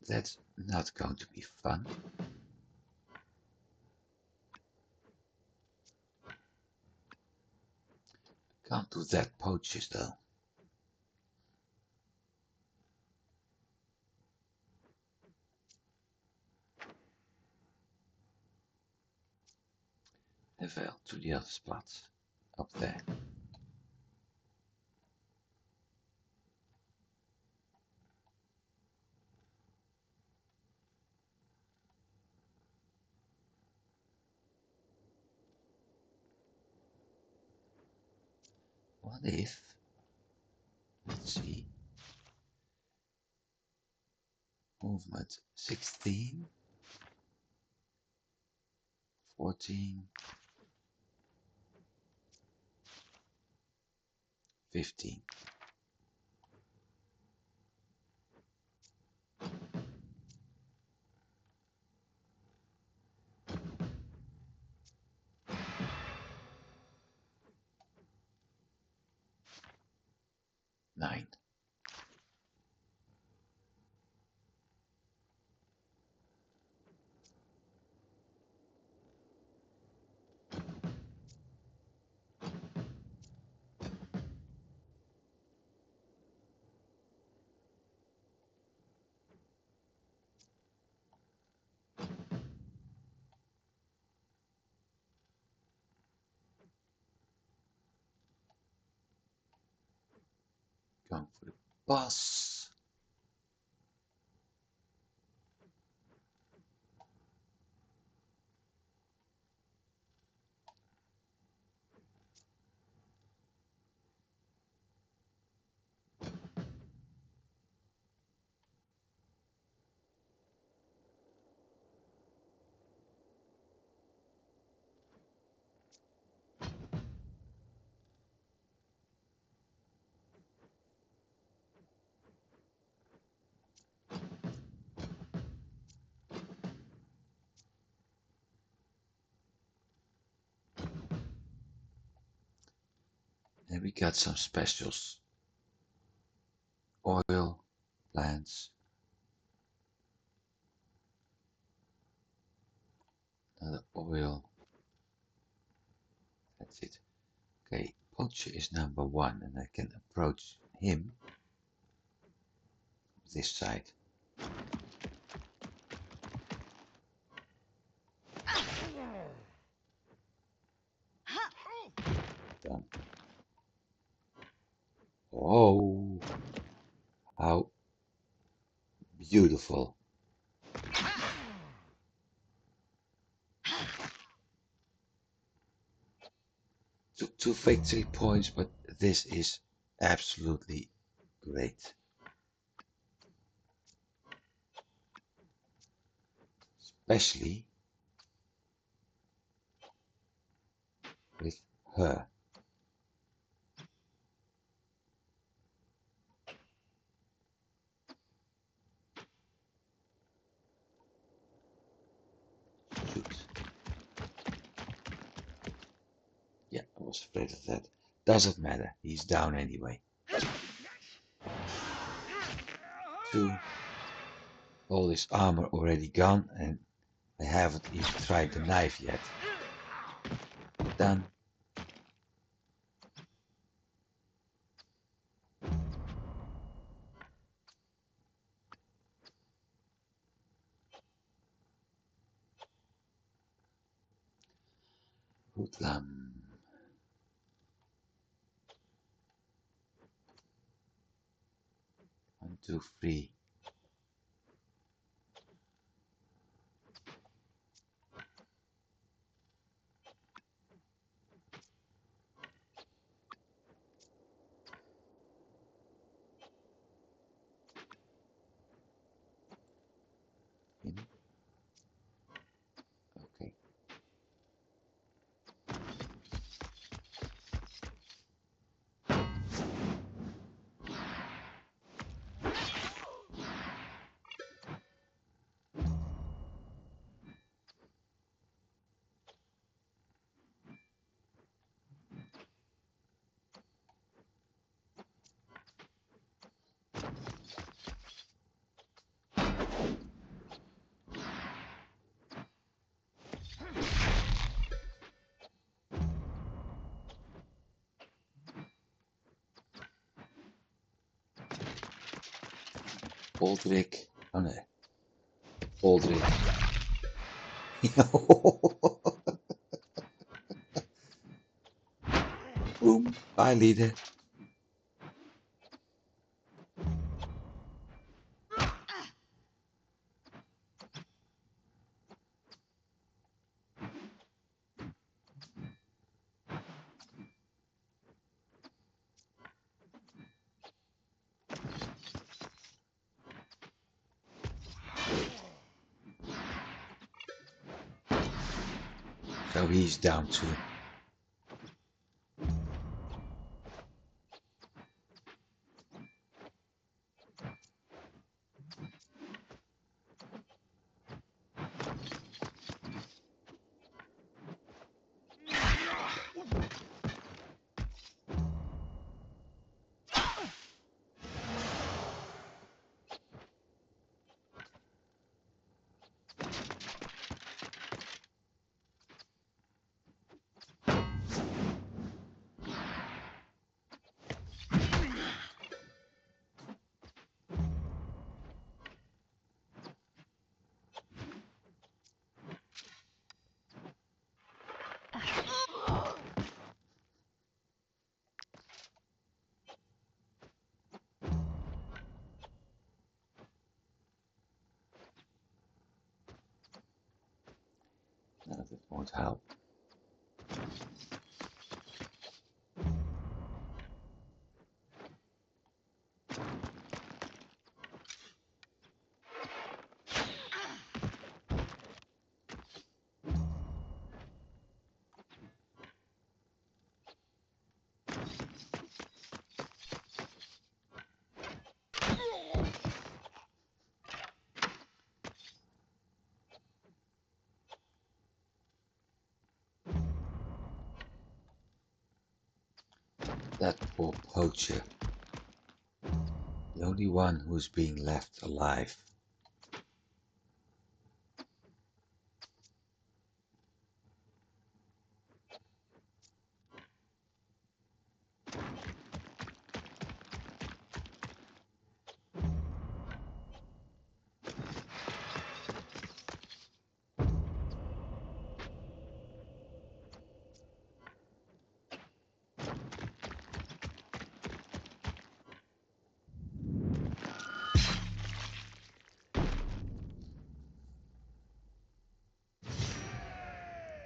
that's not going to be fun. Can't do that poachers though. And well, to the other spots up there. What if, let's see, movement 16, 14, 15. Nine. Going for the boss. And we got some specials. Oil, plants, another oil. That's it. Okay, poacher is number 1 and I can approach him this side. Done. Oh, how beautiful. Took 2 victory points, but this is absolutely great. Especially with her. Shoot. Yeah, I was afraid of that. Doesn't matter, he's down anyway. 2. All his armor already gone, and I haven't even tried the knife yet. Done. Hoodlum. 1, 2, 3. Aldrich. Oh no. Aldrich. Boom. Bye, leader. So he's down too. No, that won't help. That poor poacher. The only one who's being left alive.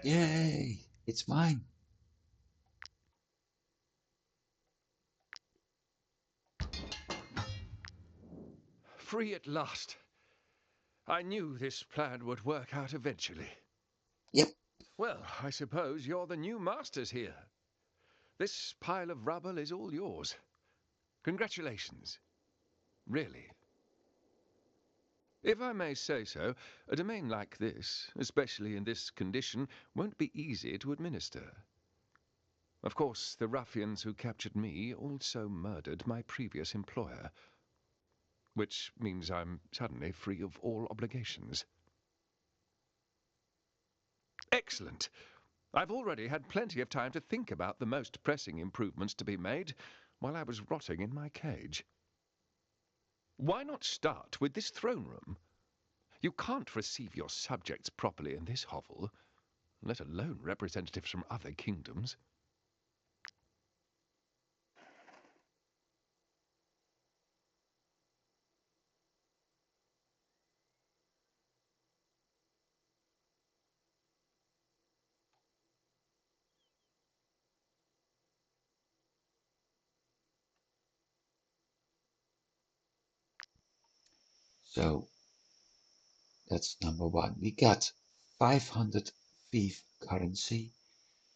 Yay! It's mine. Free at last. I knew this plan would work out eventually. Yep. Well, I suppose you're the new masters here. This pile of rubble is all yours. Congratulations. Really. If I may say so, a domain like this, especially in this condition, won't be easy to administer. Of course, the ruffians who captured me also murdered my previous employer, which means I'm suddenly free of all obligations. Excellent! I've already had plenty of time to think about the most pressing improvements to be made while I was rotting in my cage. Why not start with this throne room? You can't receive your subjects properly in this hovel, let alone representatives from other kingdoms. So that's number one. We got 500 Fief currency,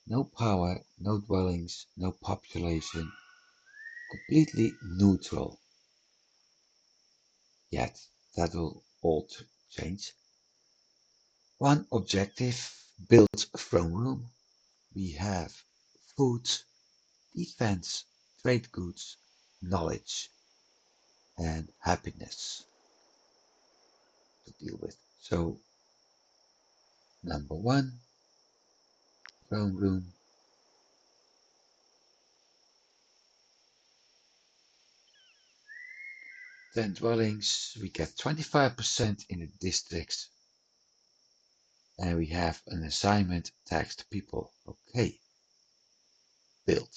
no power, no dwellings, no population, completely neutral. Yet that will all change. One objective, build a throne room. We have food, defense, trade goods, knowledge, and happiness to deal with. So, number one, throne room. 10 dwellings. We get 25% in the districts. And we have an assignment taxed people. Okay. Build.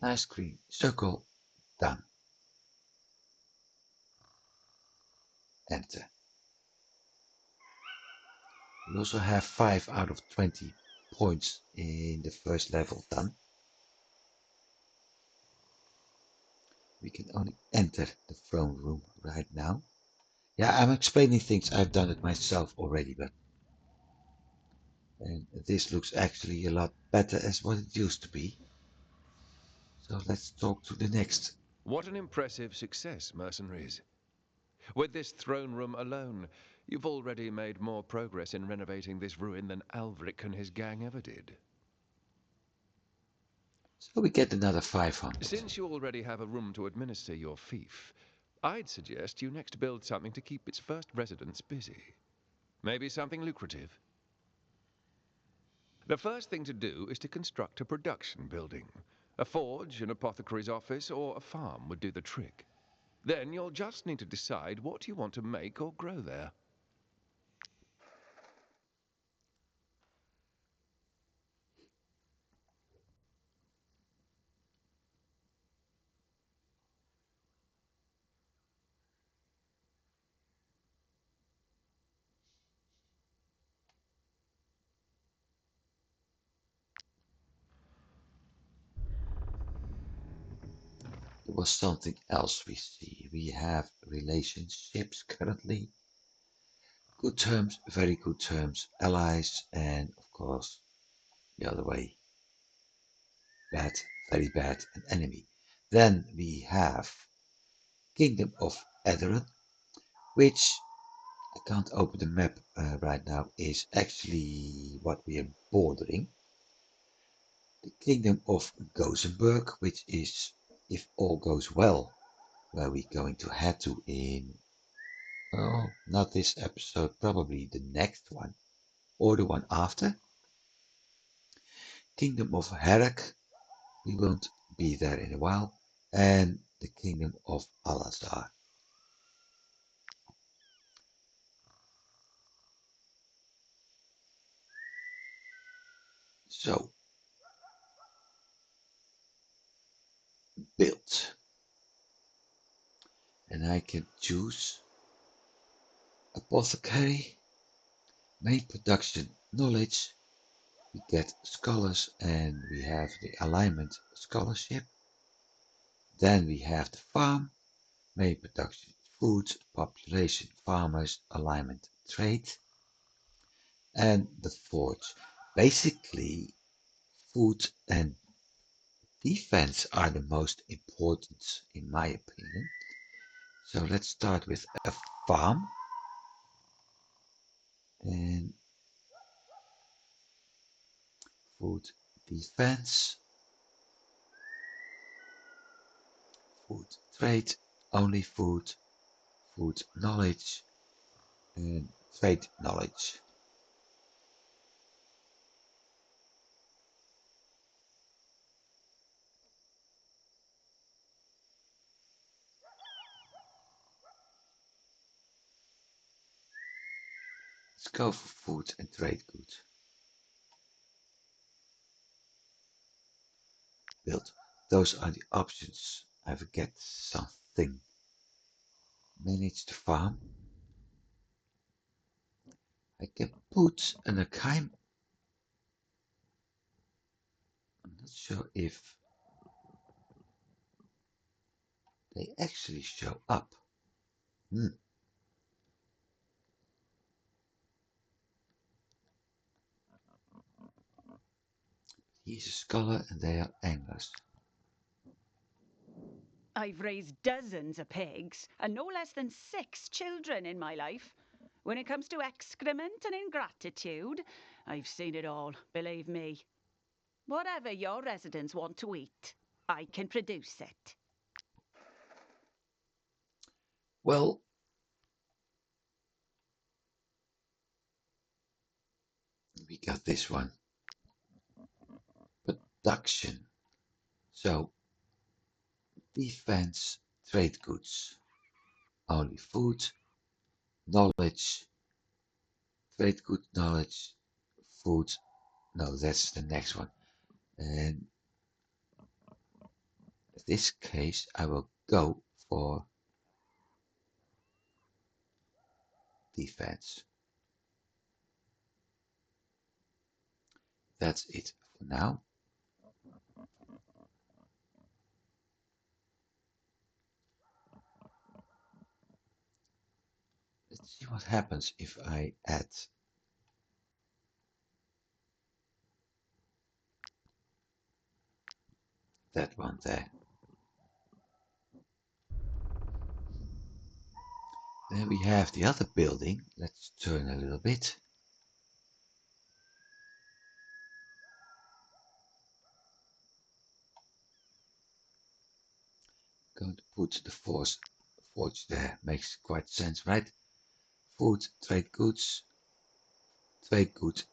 Nice green circle. Done. Enter. We also have 5 out of 20 points in the first level done. We can only enter the throne room right now. Yeah, I'm explaining things. I've done it myself already, but and this looks actually a lot better as what it used to be. So let's talk to the next. What an impressive success, mercenaries. With this throne room alone, you've already made more progress in renovating this ruin than Alvric and his gang ever did. So we get another 500. Since you already have a room to administer your fief, I'd suggest you next build something to keep its first residents busy. Maybe something lucrative. The first thing to do is to construct a production building. A forge, an apothecary's office, or a farm would do the trick. Then you'll just need to decide what you want to make or grow there. There was something else we see. We have relationships currently. Good terms, very good terms, allies, and of course the other way. Bad, very bad, an enemy. Then we have Kingdom of Edoran, which I can't open the map right now, is actually what we are bordering. The Kingdom of Gothenburg, which is, if all goes well, where we're going to head to in, oh, not this episode, probably the next one, or the one after. Kingdom of Herak, we won't be there in a while, and the Kingdom of Al-Azhar. So, build. And I can choose apothecary, main production knowledge. We get scholars and we have the alignment scholarship. Then we have the farm, main production food, population farmers, alignment trade, and the forge. Basically, food and defense are the most important in my opinion. So let's start with a farm. And food defense, food trade, only food, food knowledge, and trade knowledge. Let's go for food and trade goods. Build. Those are the options. I forget something. Manage the farm. I can put an Akheim. I'm not sure if they actually show up. He's a scholar and they are anglers. I've raised dozens of pigs and no less than 6 children in my life. When it comes to excrement and ingratitude, I've seen it all, believe me. Whatever your residents want to eat, I can produce it. Well, we got this one. Production. So defense, trade goods. Only food, knowledge, trade good knowledge, food. No, that's the next one. And in this case, I will go for defense. That's it for now. Let's see what happens if I add that one there. Then we have the other building. Let's turn a little bit. Going to put the forge there. Makes quite sense, right? Food, trade goods,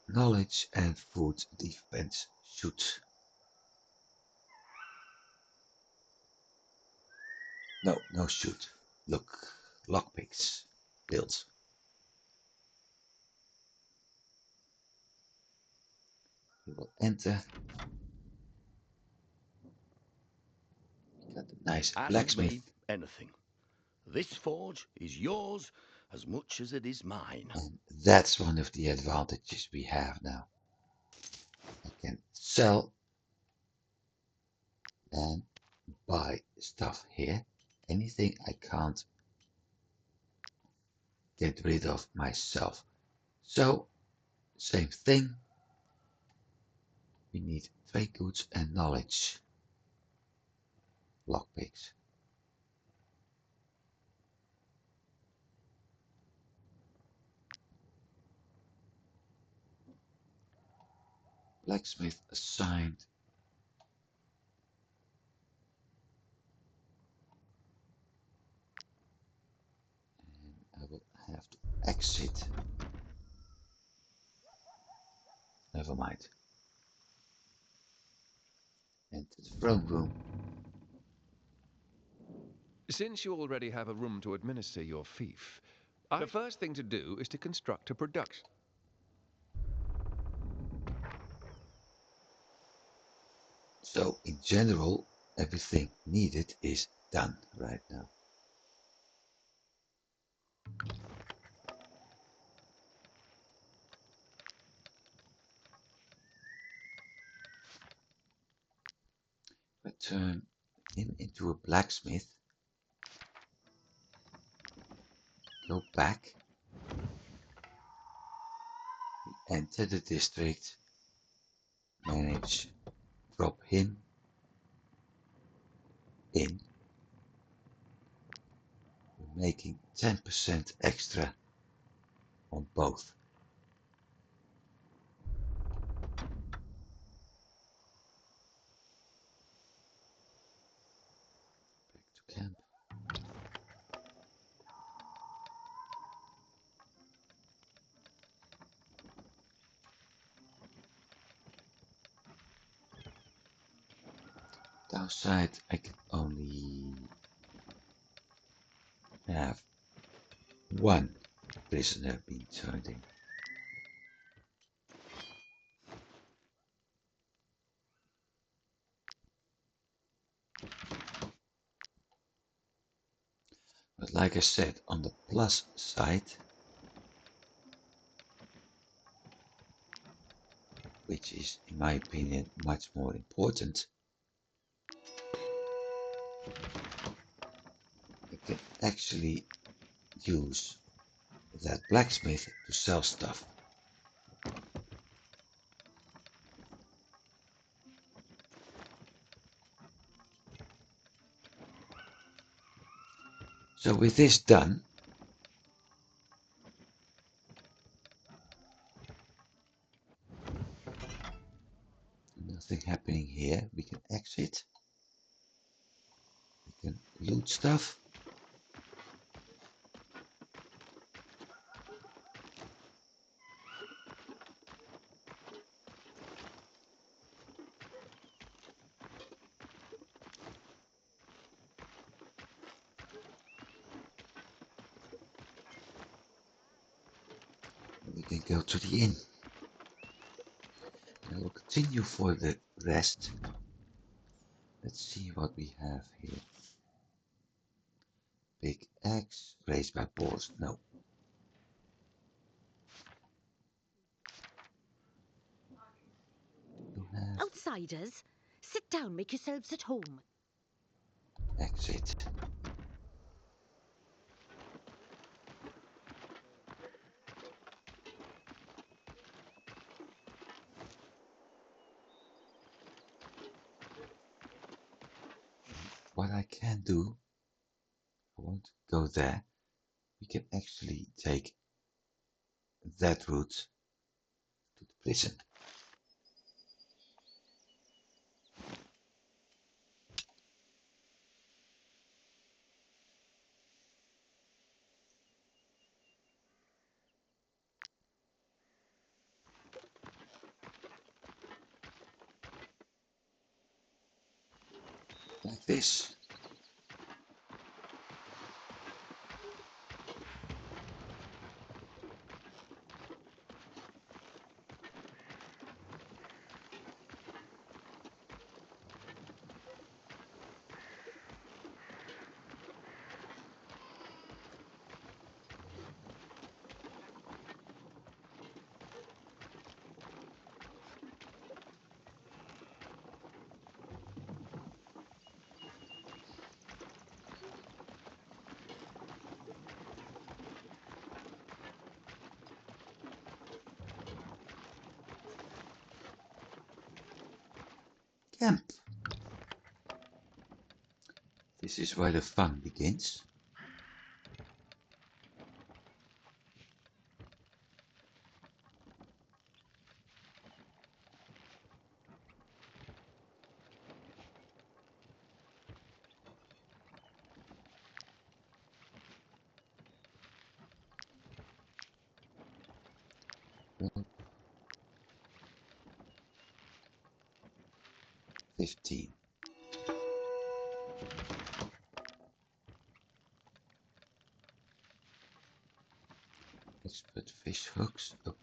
knowledge, and food defense should. No shoot. Look, lockpicks built. We will enter. We got a nice Ask blacksmith. me anything. This forge is yours as much as it is mine. And that's one of the advantages we have now. I can sell and buy stuff here. Anything I can't get rid of myself. So, same thing. We need trade goods and knowledge. Lockpicks. Blacksmith assigned. And I will have to exit. Never mind. Enter the throne room. Since you already have a room to administer your fief, the first thing to do is to construct a production. So in general, everything needed is done right now. I turn him into a blacksmith. Go back. We enter the district. Manage. Drop him in. We're making 10% extra on both. Back to camp. Downside, I can only have one prisoner being turned in. But like I said, on the plus side, which is in my opinion much more important, I can actually use that blacksmith to sell stuff. So with this done, nothing happening here, we can exit. We can loot stuff. we can go to the inn. And we'll continue for the rest. Let's see what we have here. Big axe, raised by boars. No. Outsiders, sit down, make yourselves at home. Exit. What I can do, I won't go there. We can actually take that route to the prison. Like this. Camp. This is where the fun begins. Well, 15. Expert fish hooks. Okay.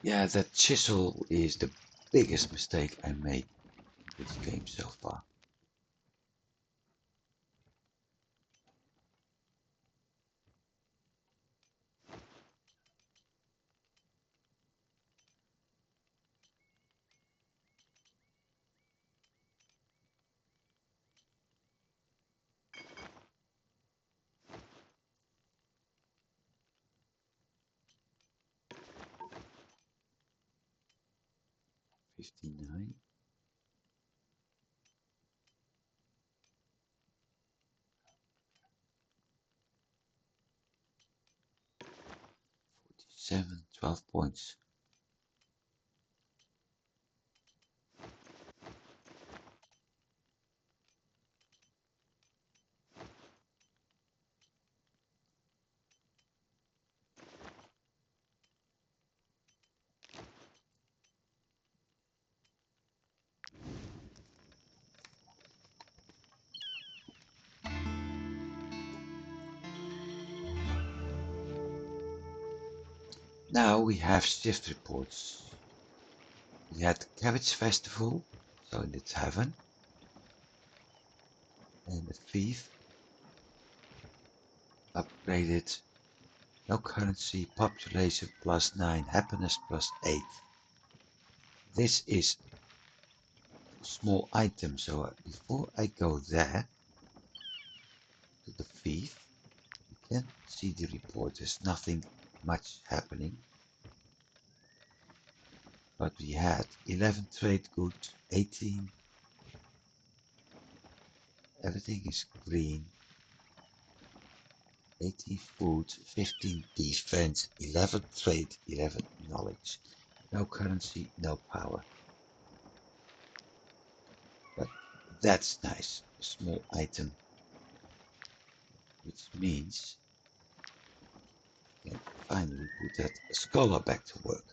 Yeah, that chisel is the biggest mistake I made in this game so far. $59. $47, 12 points. Now we have shift reports. We had the Cabbage Festival, so in the tavern, and the Fief upgraded. No currency, population +9, happiness +8. This is a small item, so before I go there to the Fief, you can see the report. There's nothing much happening. But we had 11 trade goods, 18. Everything is green. 18 food, 15 defense, 11 trade, 11 knowledge. No currency, no power. But that's nice. A small item. Which means we can finally put that scholar back to work.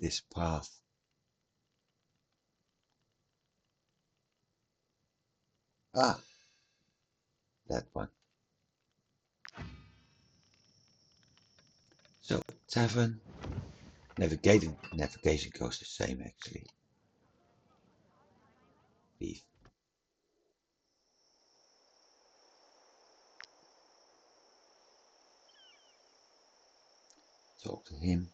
this path. Ah, that one. So tavern, navigation goes the same actually. Fief. Talk to him.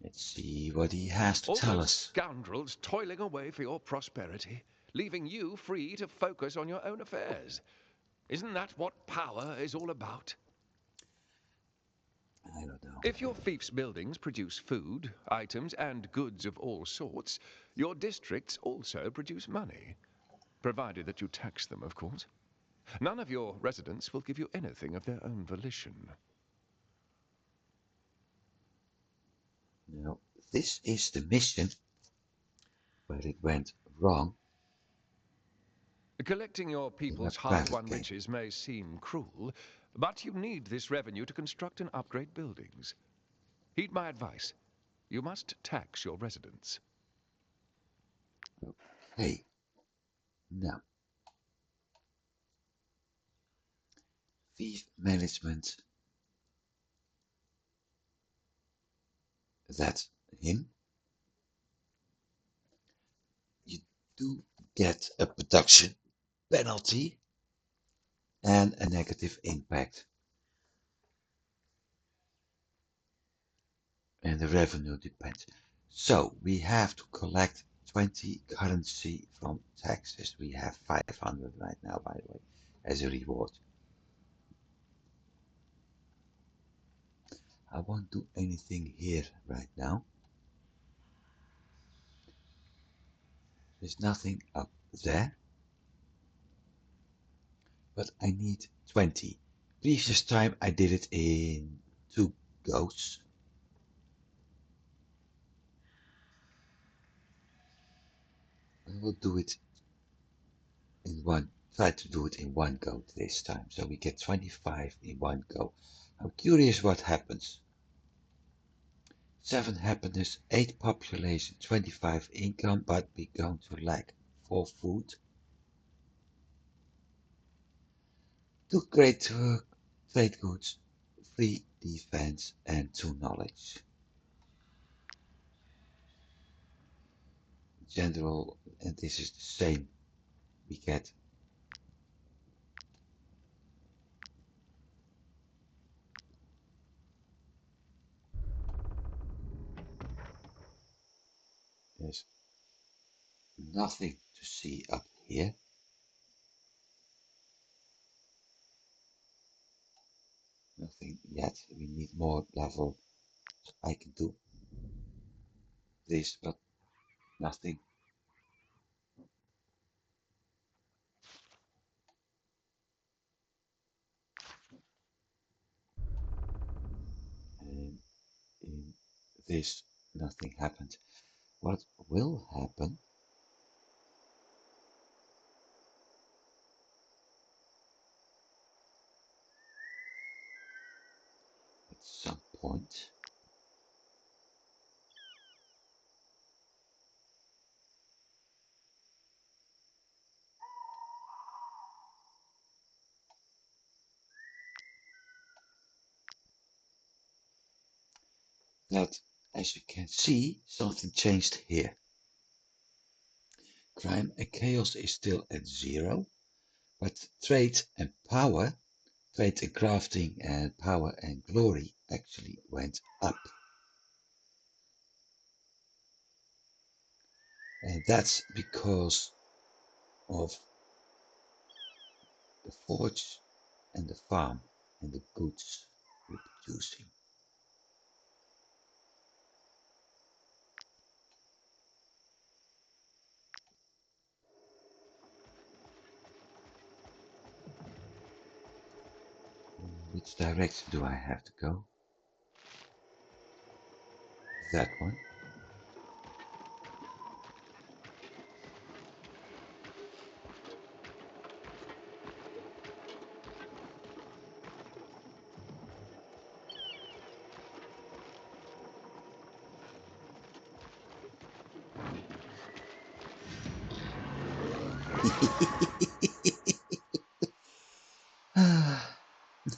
Let's see what he has to All tell those us. scoundrels toiling away for your prosperity, leaving you free to focus on your own affairs. Isn't that what power is all about? I don't know. If your fief's buildings produce food, items, and goods of all sorts, your districts also produce money. Provided that you tax them, of course. None of your residents will give you anything of their own volition. Now, this is the mission where it went wrong. Collecting your people's hard-won riches may seem cruel, but you need this revenue to construct and upgrade buildings. Heed my advice. You must tax your residents. Okay. Now, Fief management. That's him. You do get a production penalty and a negative impact. And the revenue depends. So we have to collect 20 currency from taxes. We have 500 right now, by the way, as a reward. I won't do anything here right now. There's nothing up there. But I need 20. Previous time I did it in 2 goes. I will do it in one. Try to do it in one go this time. So we get 25 in one go. I'm curious what happens. 7 happiness, 8 population, 25 income, but we're going to lack 4 food. 2 great trade goods, 3 defense, and 2 knowledge. General, and this is the same. We get there's nothing to see up here. Nothing yet. We need more level. So I can do this, but nothing. And in this, nothing happened. What will happen? At some point, that, as you can see, something changed here. Crime and chaos is still at 0, but trade and power, trade and crafting and power and glory actually went up. And that's because of the forge and the farm and the goods we're producing. Which direction do I have to go? That one.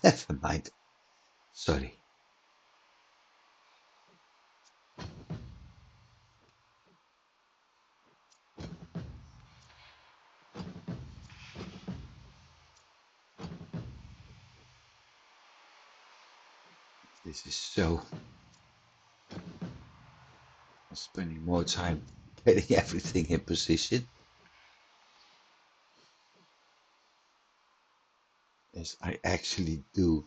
Never mind. Sorry. This is so... I'm spending more time getting everything in position. As I actually do.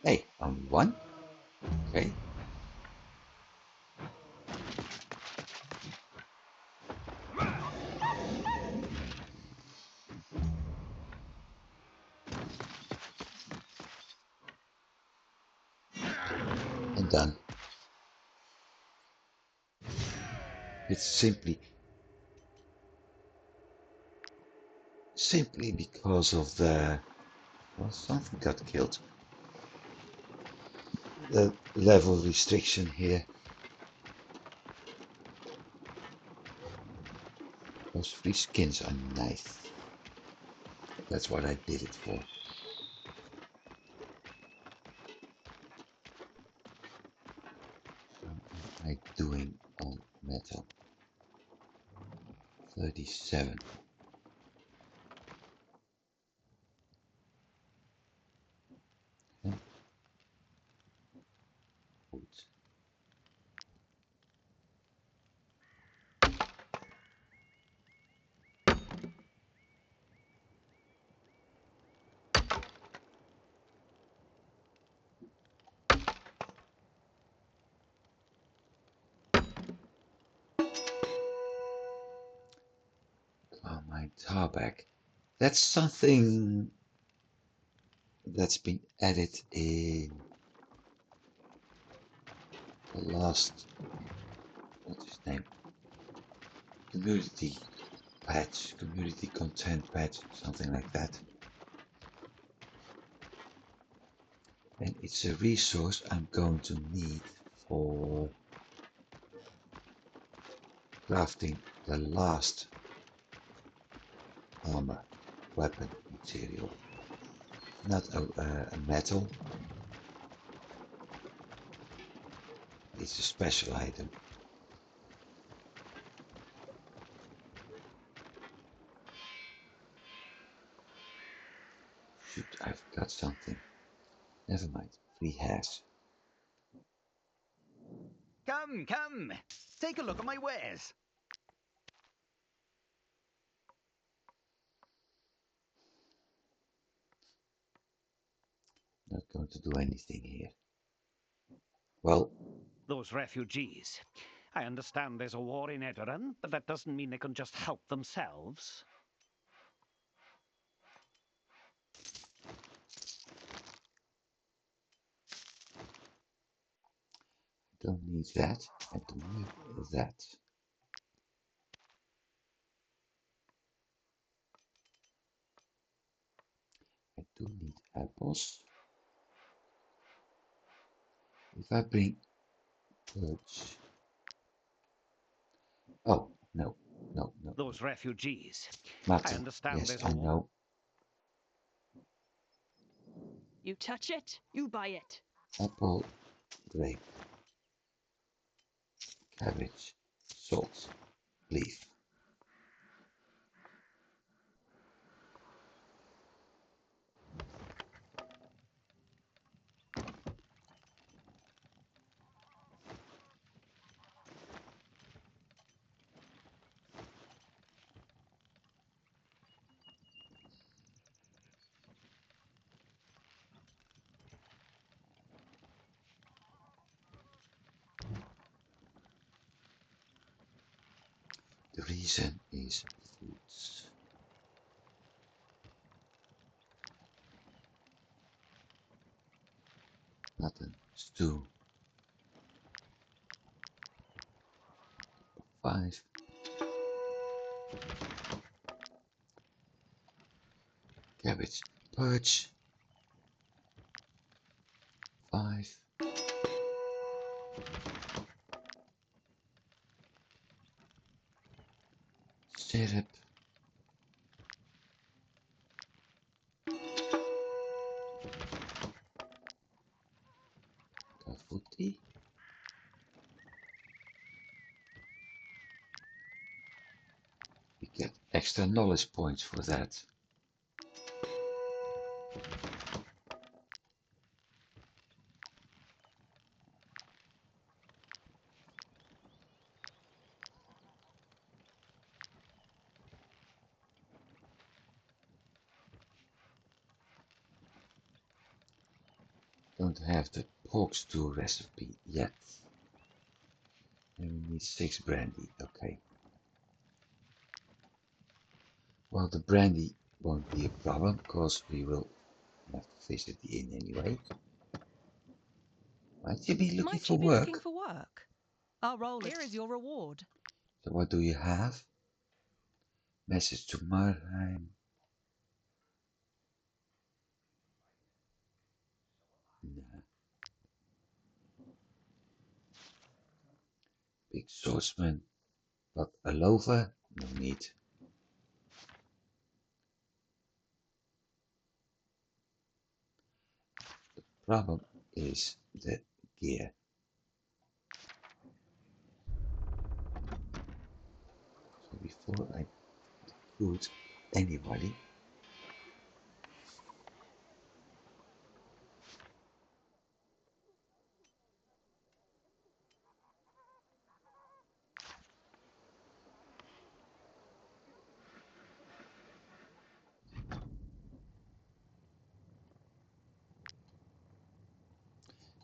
Hey, only one? Okay. And done. It's simply because of the... Well, something got killed. The level restriction here. Those free skins are nice. That's what I did it for. So am I doing on metal? 37. And wood. Carmine tarback. That's something that's been added in the last, what's his name? Community patch, community content patch, something like that. And it's a resource I'm going to need for crafting the last armor weapon material. Not a metal, it's a special item. Shoot, I've got something. Never mind, 3 hairs. Come, come, take a look at my wares. Not going to do anything here. Well, Those refugees. I understand there's a war in Edoran, but that doesn't mean they can just help themselves. don't need that. I don't need that. I do need apples. If I bring birds. Oh, no. Those refugees. Matter. I understand Yes, there's a I war. know. You touch it, you buy it. Apple, grape, cabbage, salt, leaf. The reason is foods. Button, stew. 5. Cabbage, perch. 5. Syrup. Kafuti. We get extra knowledge points for that. Don't have the pork stew recipe yet. And we need 6 brandy, okay. Well, the brandy won't be a problem because we will have to visit the inn anyway. Might you be looking Might for you be work? looking for work? Our role here is your reward. So what do you have? Message to Marheim. Nah. Big swordsman, but a loafer? No need. The problem is the gear. So before I recruit anybody,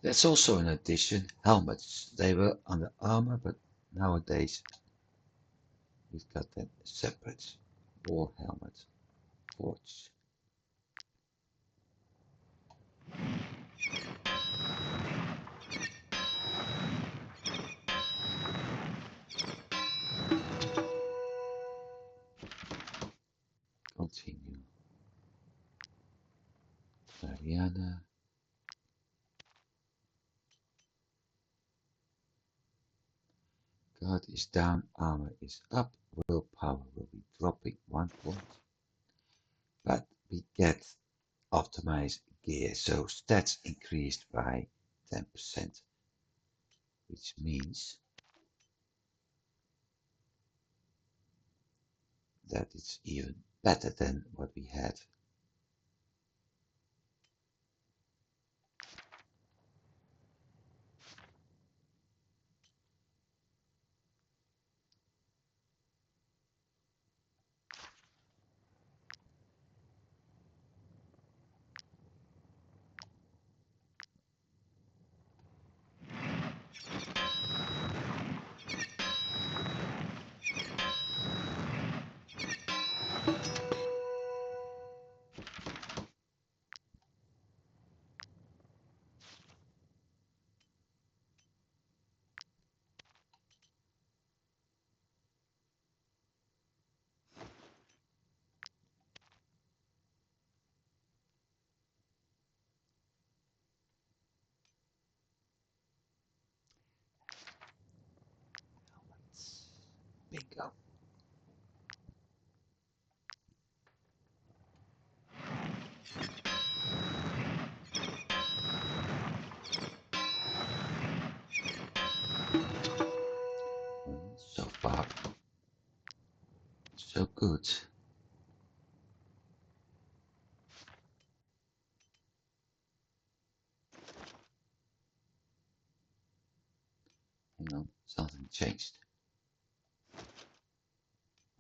there's also an addition, helmets. They were under armor, but nowadays we've got them separate. War helmet, forge. Continue. Mariana. Guard is down, armor is up, willpower will be dropping 1 point. But we get optimized gear, so stats increased by 10%, which means that it's even better than what we had. Bingo. So far, so good. Hang on, something changed.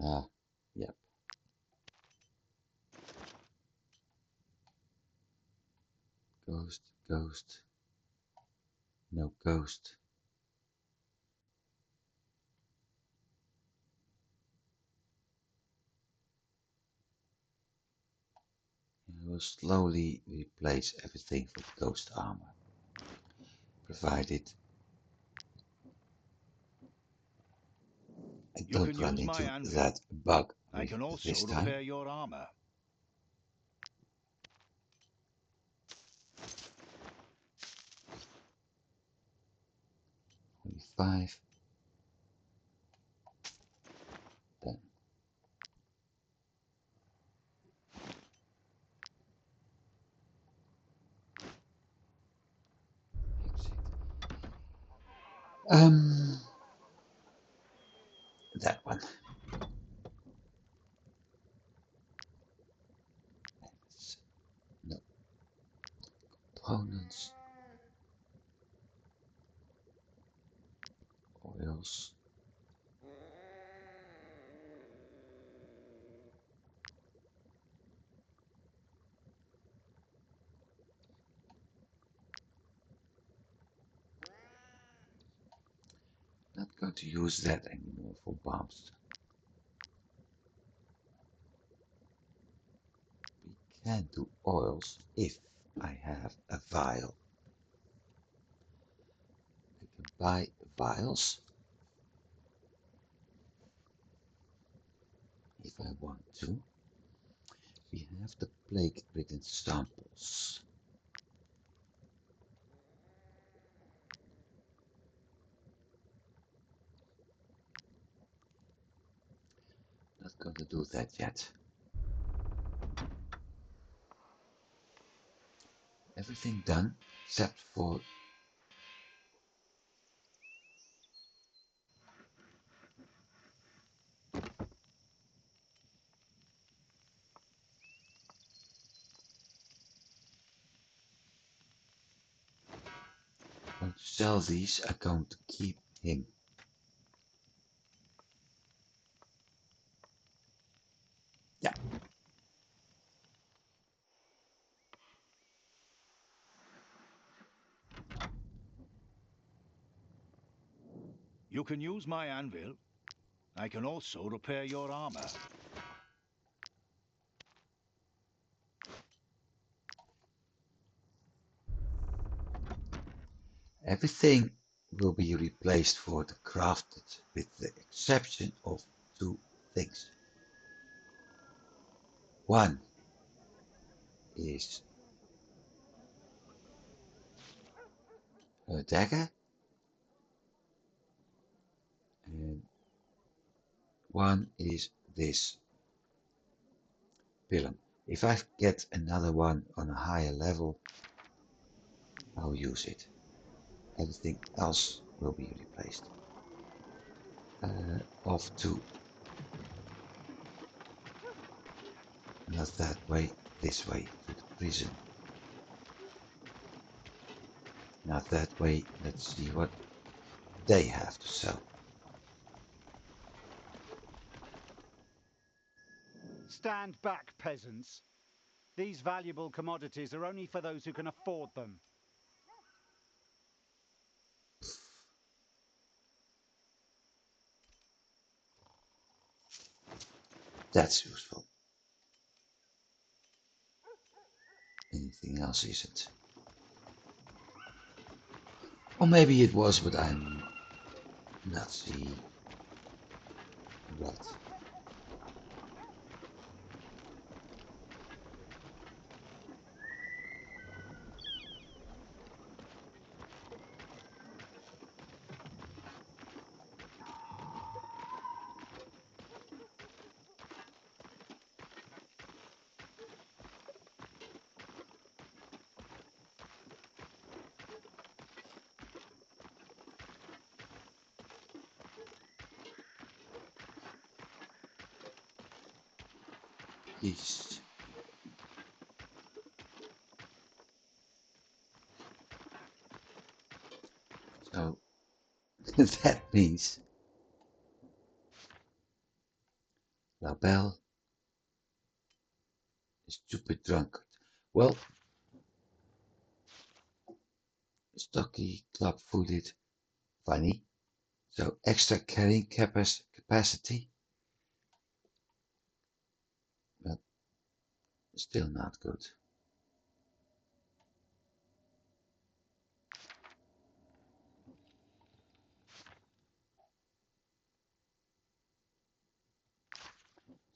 Ah, yep. Ghost, ghost. No ghost. I will slowly replace everything with ghost armor. provided I You don't can run use my into anvil. that bug I can also this time. repair your armor. 5. Done. That one. No. Components. Oils. Not going to use that anymore for bombs. We can do oils if I have a vial. I can buy vials if I want to. We have the plague-ridden samples. Not going to do that yet. Everything done except for I'm going to sell these. I'm going to keep him. Yeah. You can use my anvil. I can also repair your armor. Everything will be replaced for the crafted with the exception of 2 things. One is a dagger and one is this pillar. If I get another one on a higher level, I'll use it. Everything else will be replaced. Off to not that way, this way to the prison. Not that way. Let's see what they have to sell. Stand back, peasants. These valuable commodities are only for those who can afford them. That's useful. Anything else isn't. Or maybe it was, but I'm not seeing what. East. So that means La Belle is stupid drunkard. Well, stocky, club-footed, funny. So extra carrying capacity, but still not good.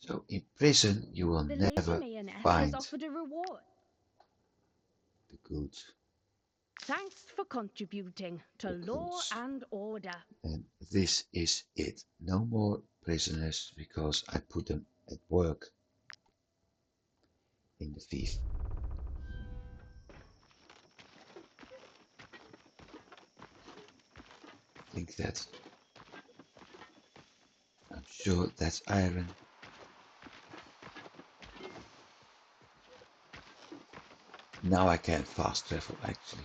So in prison you will The Lady never Mayoress has find offered a reward. the goods. Thanks for contributing to law goods. and order. And this is it. No more prisoners because I put them at work in the Fief. I think that I'm sure that's iron. Now I can fast travel actually.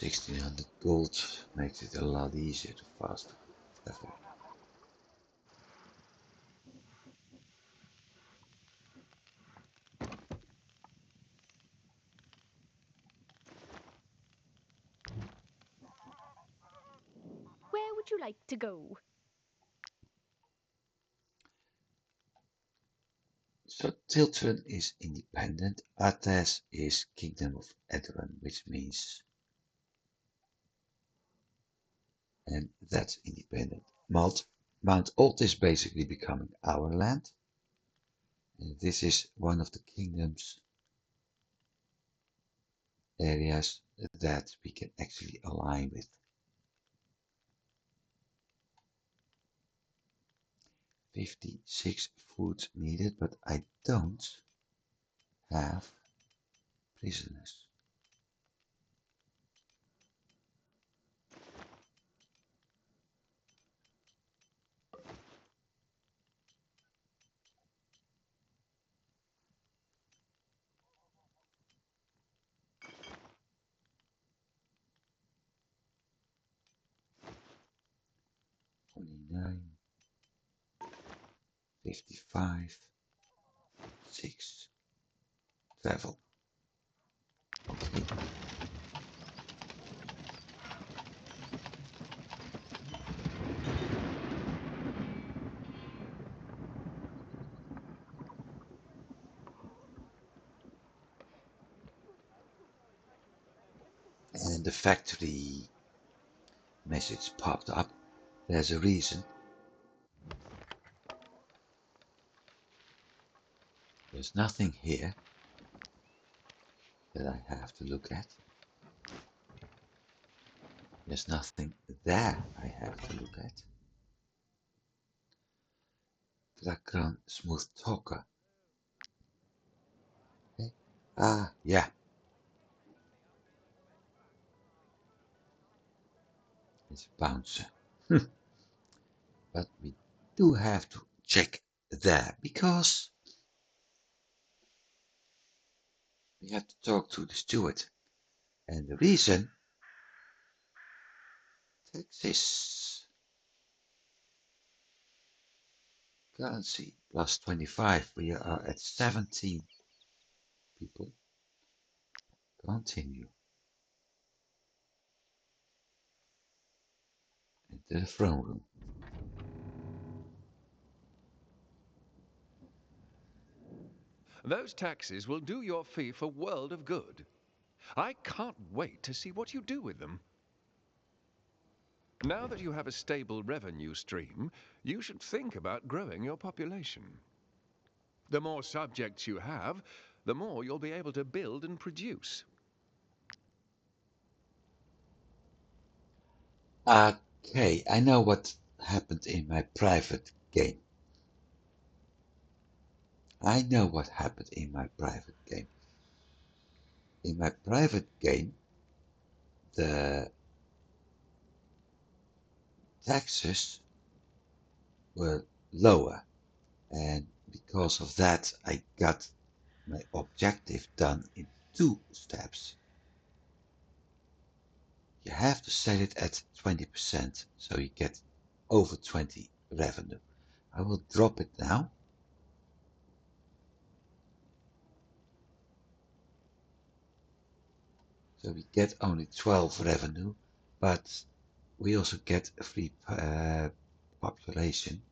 $1,600 gold makes it a lot easier to fast travel. Where would you like to go? So Tiltron is independent. Arthes is Kingdom of Edoran, which means, and that's independent. Mount Old is basically becoming our land. And this is one of the kingdom's areas that we can actually align with. 56 food needed, but I don't have prisoners. $29, 55, 6. Travel. Okay. And the factory message popped up. There's a reason. There's nothing here that I have to look at. There's nothing there I have to look at. Drakran smooth talker. Okay. Ah, yeah. It's a bouncer. But we do have to check there because we have to talk to the steward. And the reason taxes currency plus 25. We are at 17 people. Continue. Enter the throne room. Those taxes will do your fief a world of good. I can't wait to see what you do with them. Now that you have a stable revenue stream, you should think about growing your population. The more subjects you have, the more you'll be able to build and produce. Okay, I know what happened in my private game. I know what happened in my private game. In my private game, the taxes were lower, and because of that, I got my objective done in 2 steps. You have to set it at 20%, so you get over 20 revenue. I will drop it now. So we get only 12 revenue, but we also get a free population.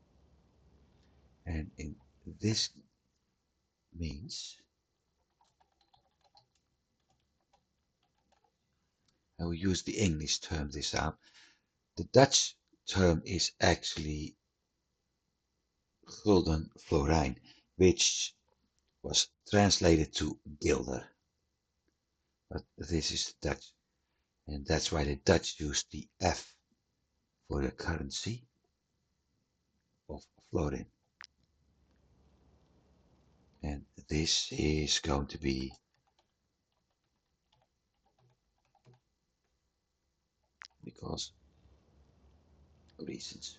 And in this means, I will use the English term this time. The Dutch term is actually gulden florijn, which was translated to guilder. But this is Dutch, and that's why the Dutch use the F for the currency of florin. And this is going to be because reasons.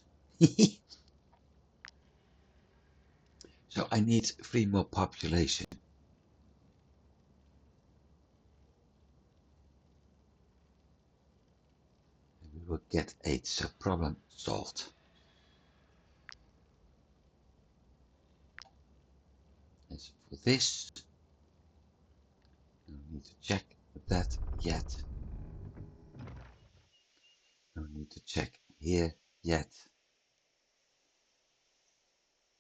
So I need 3 more population. And we will get 8, so problem solved. As for this, no need to check that yet. No need to check here yet.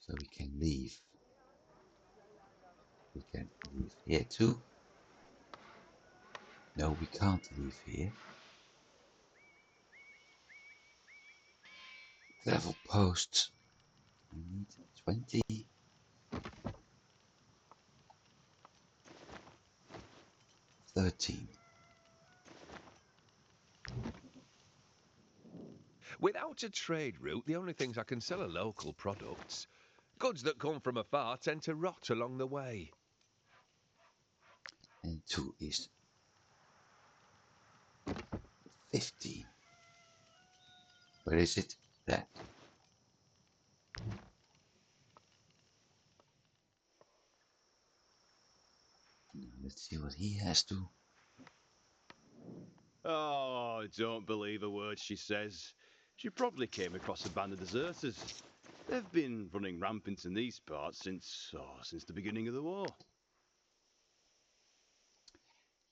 So we can leave. We can leave here too. No, we can't leave here. Travel posts. We need 20. 13. Without a trade route, the only things I can sell are local products. Goods that come from afar tend to rot along the way. And 2 is 15. Where is it? There. Now let's see what he has to. Oh, don't believe a word she says. She probably came across a band of deserters. They've been running rampant in these parts since the beginning of the war.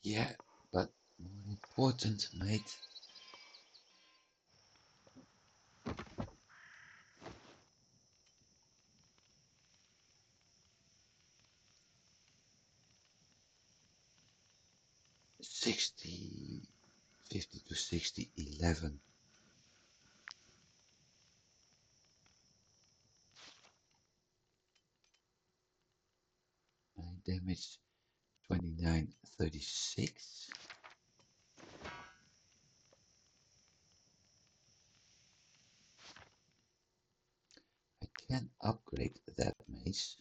Yeah, but more important, mate. $60, 50 to 60, 11. Damage 29, 36. I can upgrade that mace.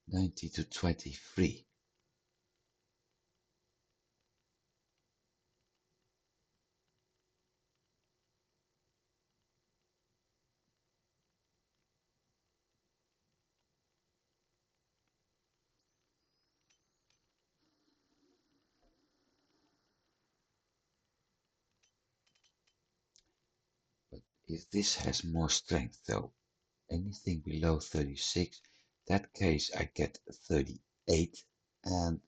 90 to 23. But if this has more strength though, anything below 36, that case I get 38 and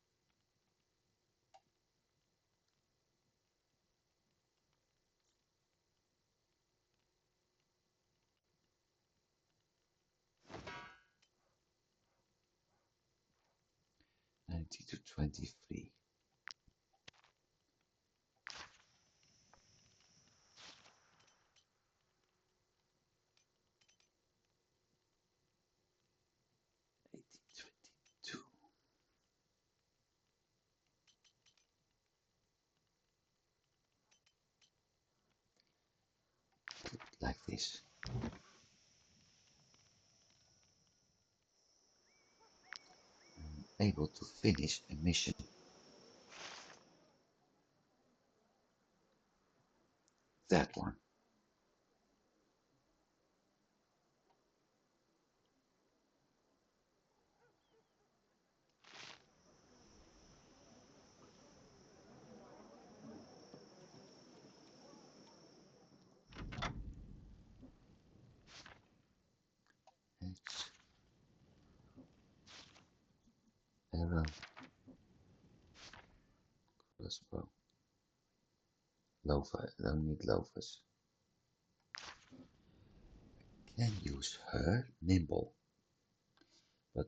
ninety to 23. Like this. I'm able to finish a mission. That one. Arrow. as well. Loafer, I don't need loafers. Can use her, nimble, but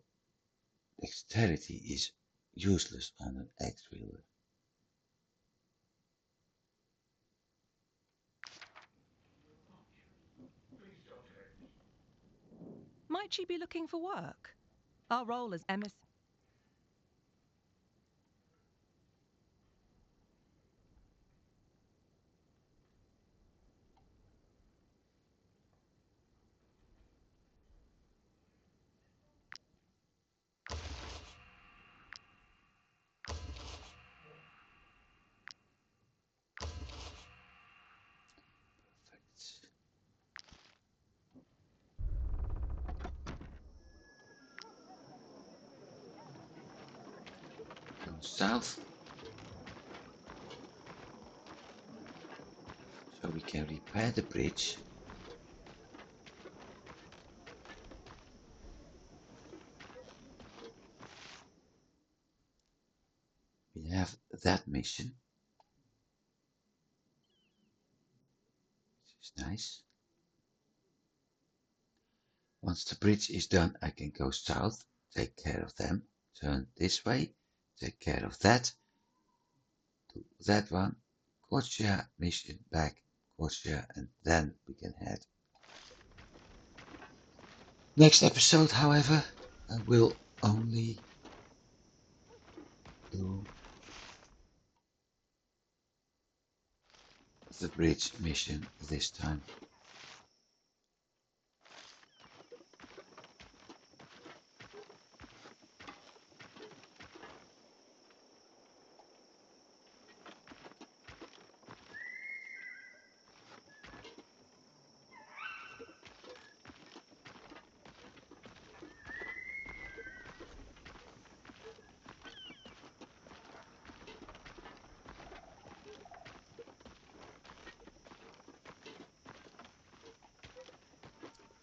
dexterity is useless on an X-wheeler. Might she be looking for work? Our role as emissary. Go south. So we can repair the bridge. We have that mission. Which is nice. Once the bridge is done, I can go south, take care of them, turn this way, take care of that, do that one, gotcha, mission back, gotcha, and then we can head. Next episode, however, I will only do the bridge mission this time.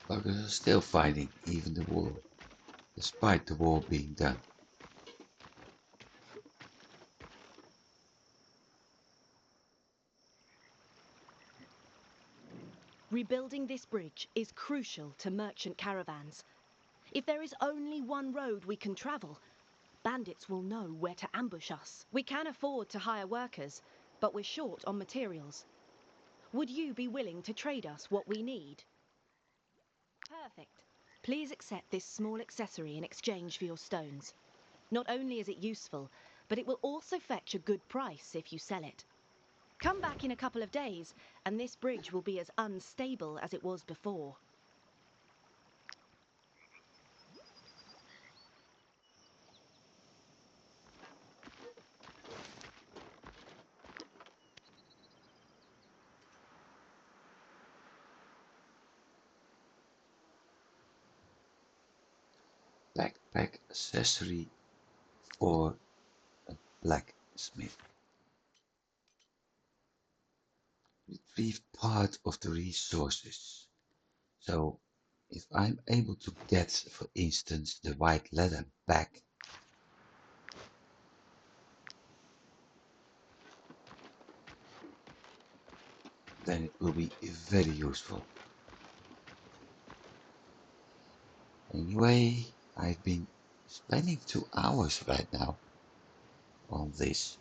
Buggers are still fighting even the war, despite the war being done. Rebuilding this bridge is crucial to merchant caravans. If there is only one road we can travel, bandits will know where to ambush us. We can afford to hire workers, but we're short on materials. Would you be willing to trade us what we need? Perfect. Please accept this small accessory in exchange for your stones. Not only is it useful, but it will also fetch a good price if you sell it. Come back in a couple of days, and this bridge will be as unstable as it was before. Backpack accessory for a blacksmith. Retrieve part of the resources. So if I'm able to get, for instance, the white leather back, then it will be very useful. Anyway, I've been spending 2 hours right now on this,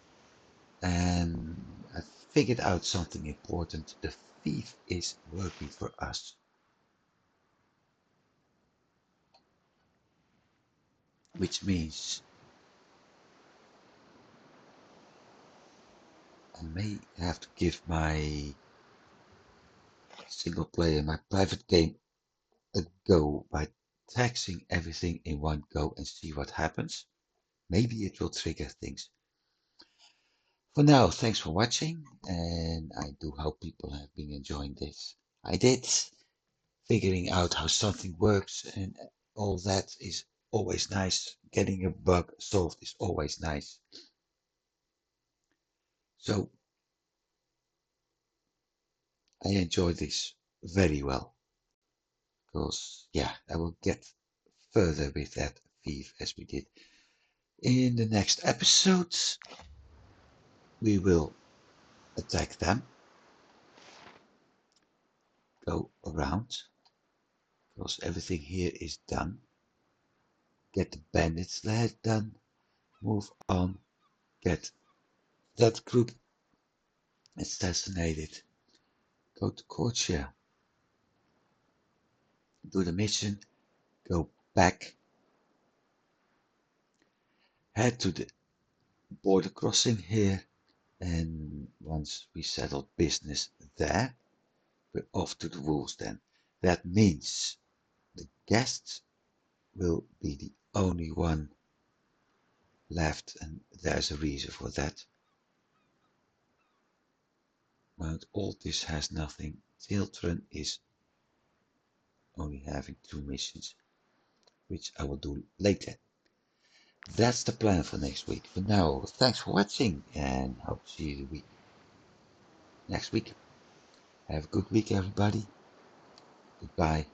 and I figured out something important. The Fief is working for us. Which means I may have to give my single player, my private game, a go by taxing everything in one go and see what happens. Maybe it will trigger things. For now, thanks for watching, and I do hope people have been enjoying this. I did. Figuring out how something works and all that is always nice. Getting a bug solved is always nice. So I enjoy this very well. Because, yeah, I will get further with that Fief as we did in the next episodes. we will attack them. Go around, because everything here is done. Get the bandits there done. Move on. Get that group assassinated. Go to Courtier. Do the mission. Go back. Head to the border crossing here. And once we settle business there, we're off to the wolves then. That means the guests will be the only one left, and there's a reason for that. Mount Altis has nothing. Children is only having 2 missions, which I will do later. That's the plan for next week. For now, thanks for watching, and hope to see you next week. Have a good week, everybody. Goodbye.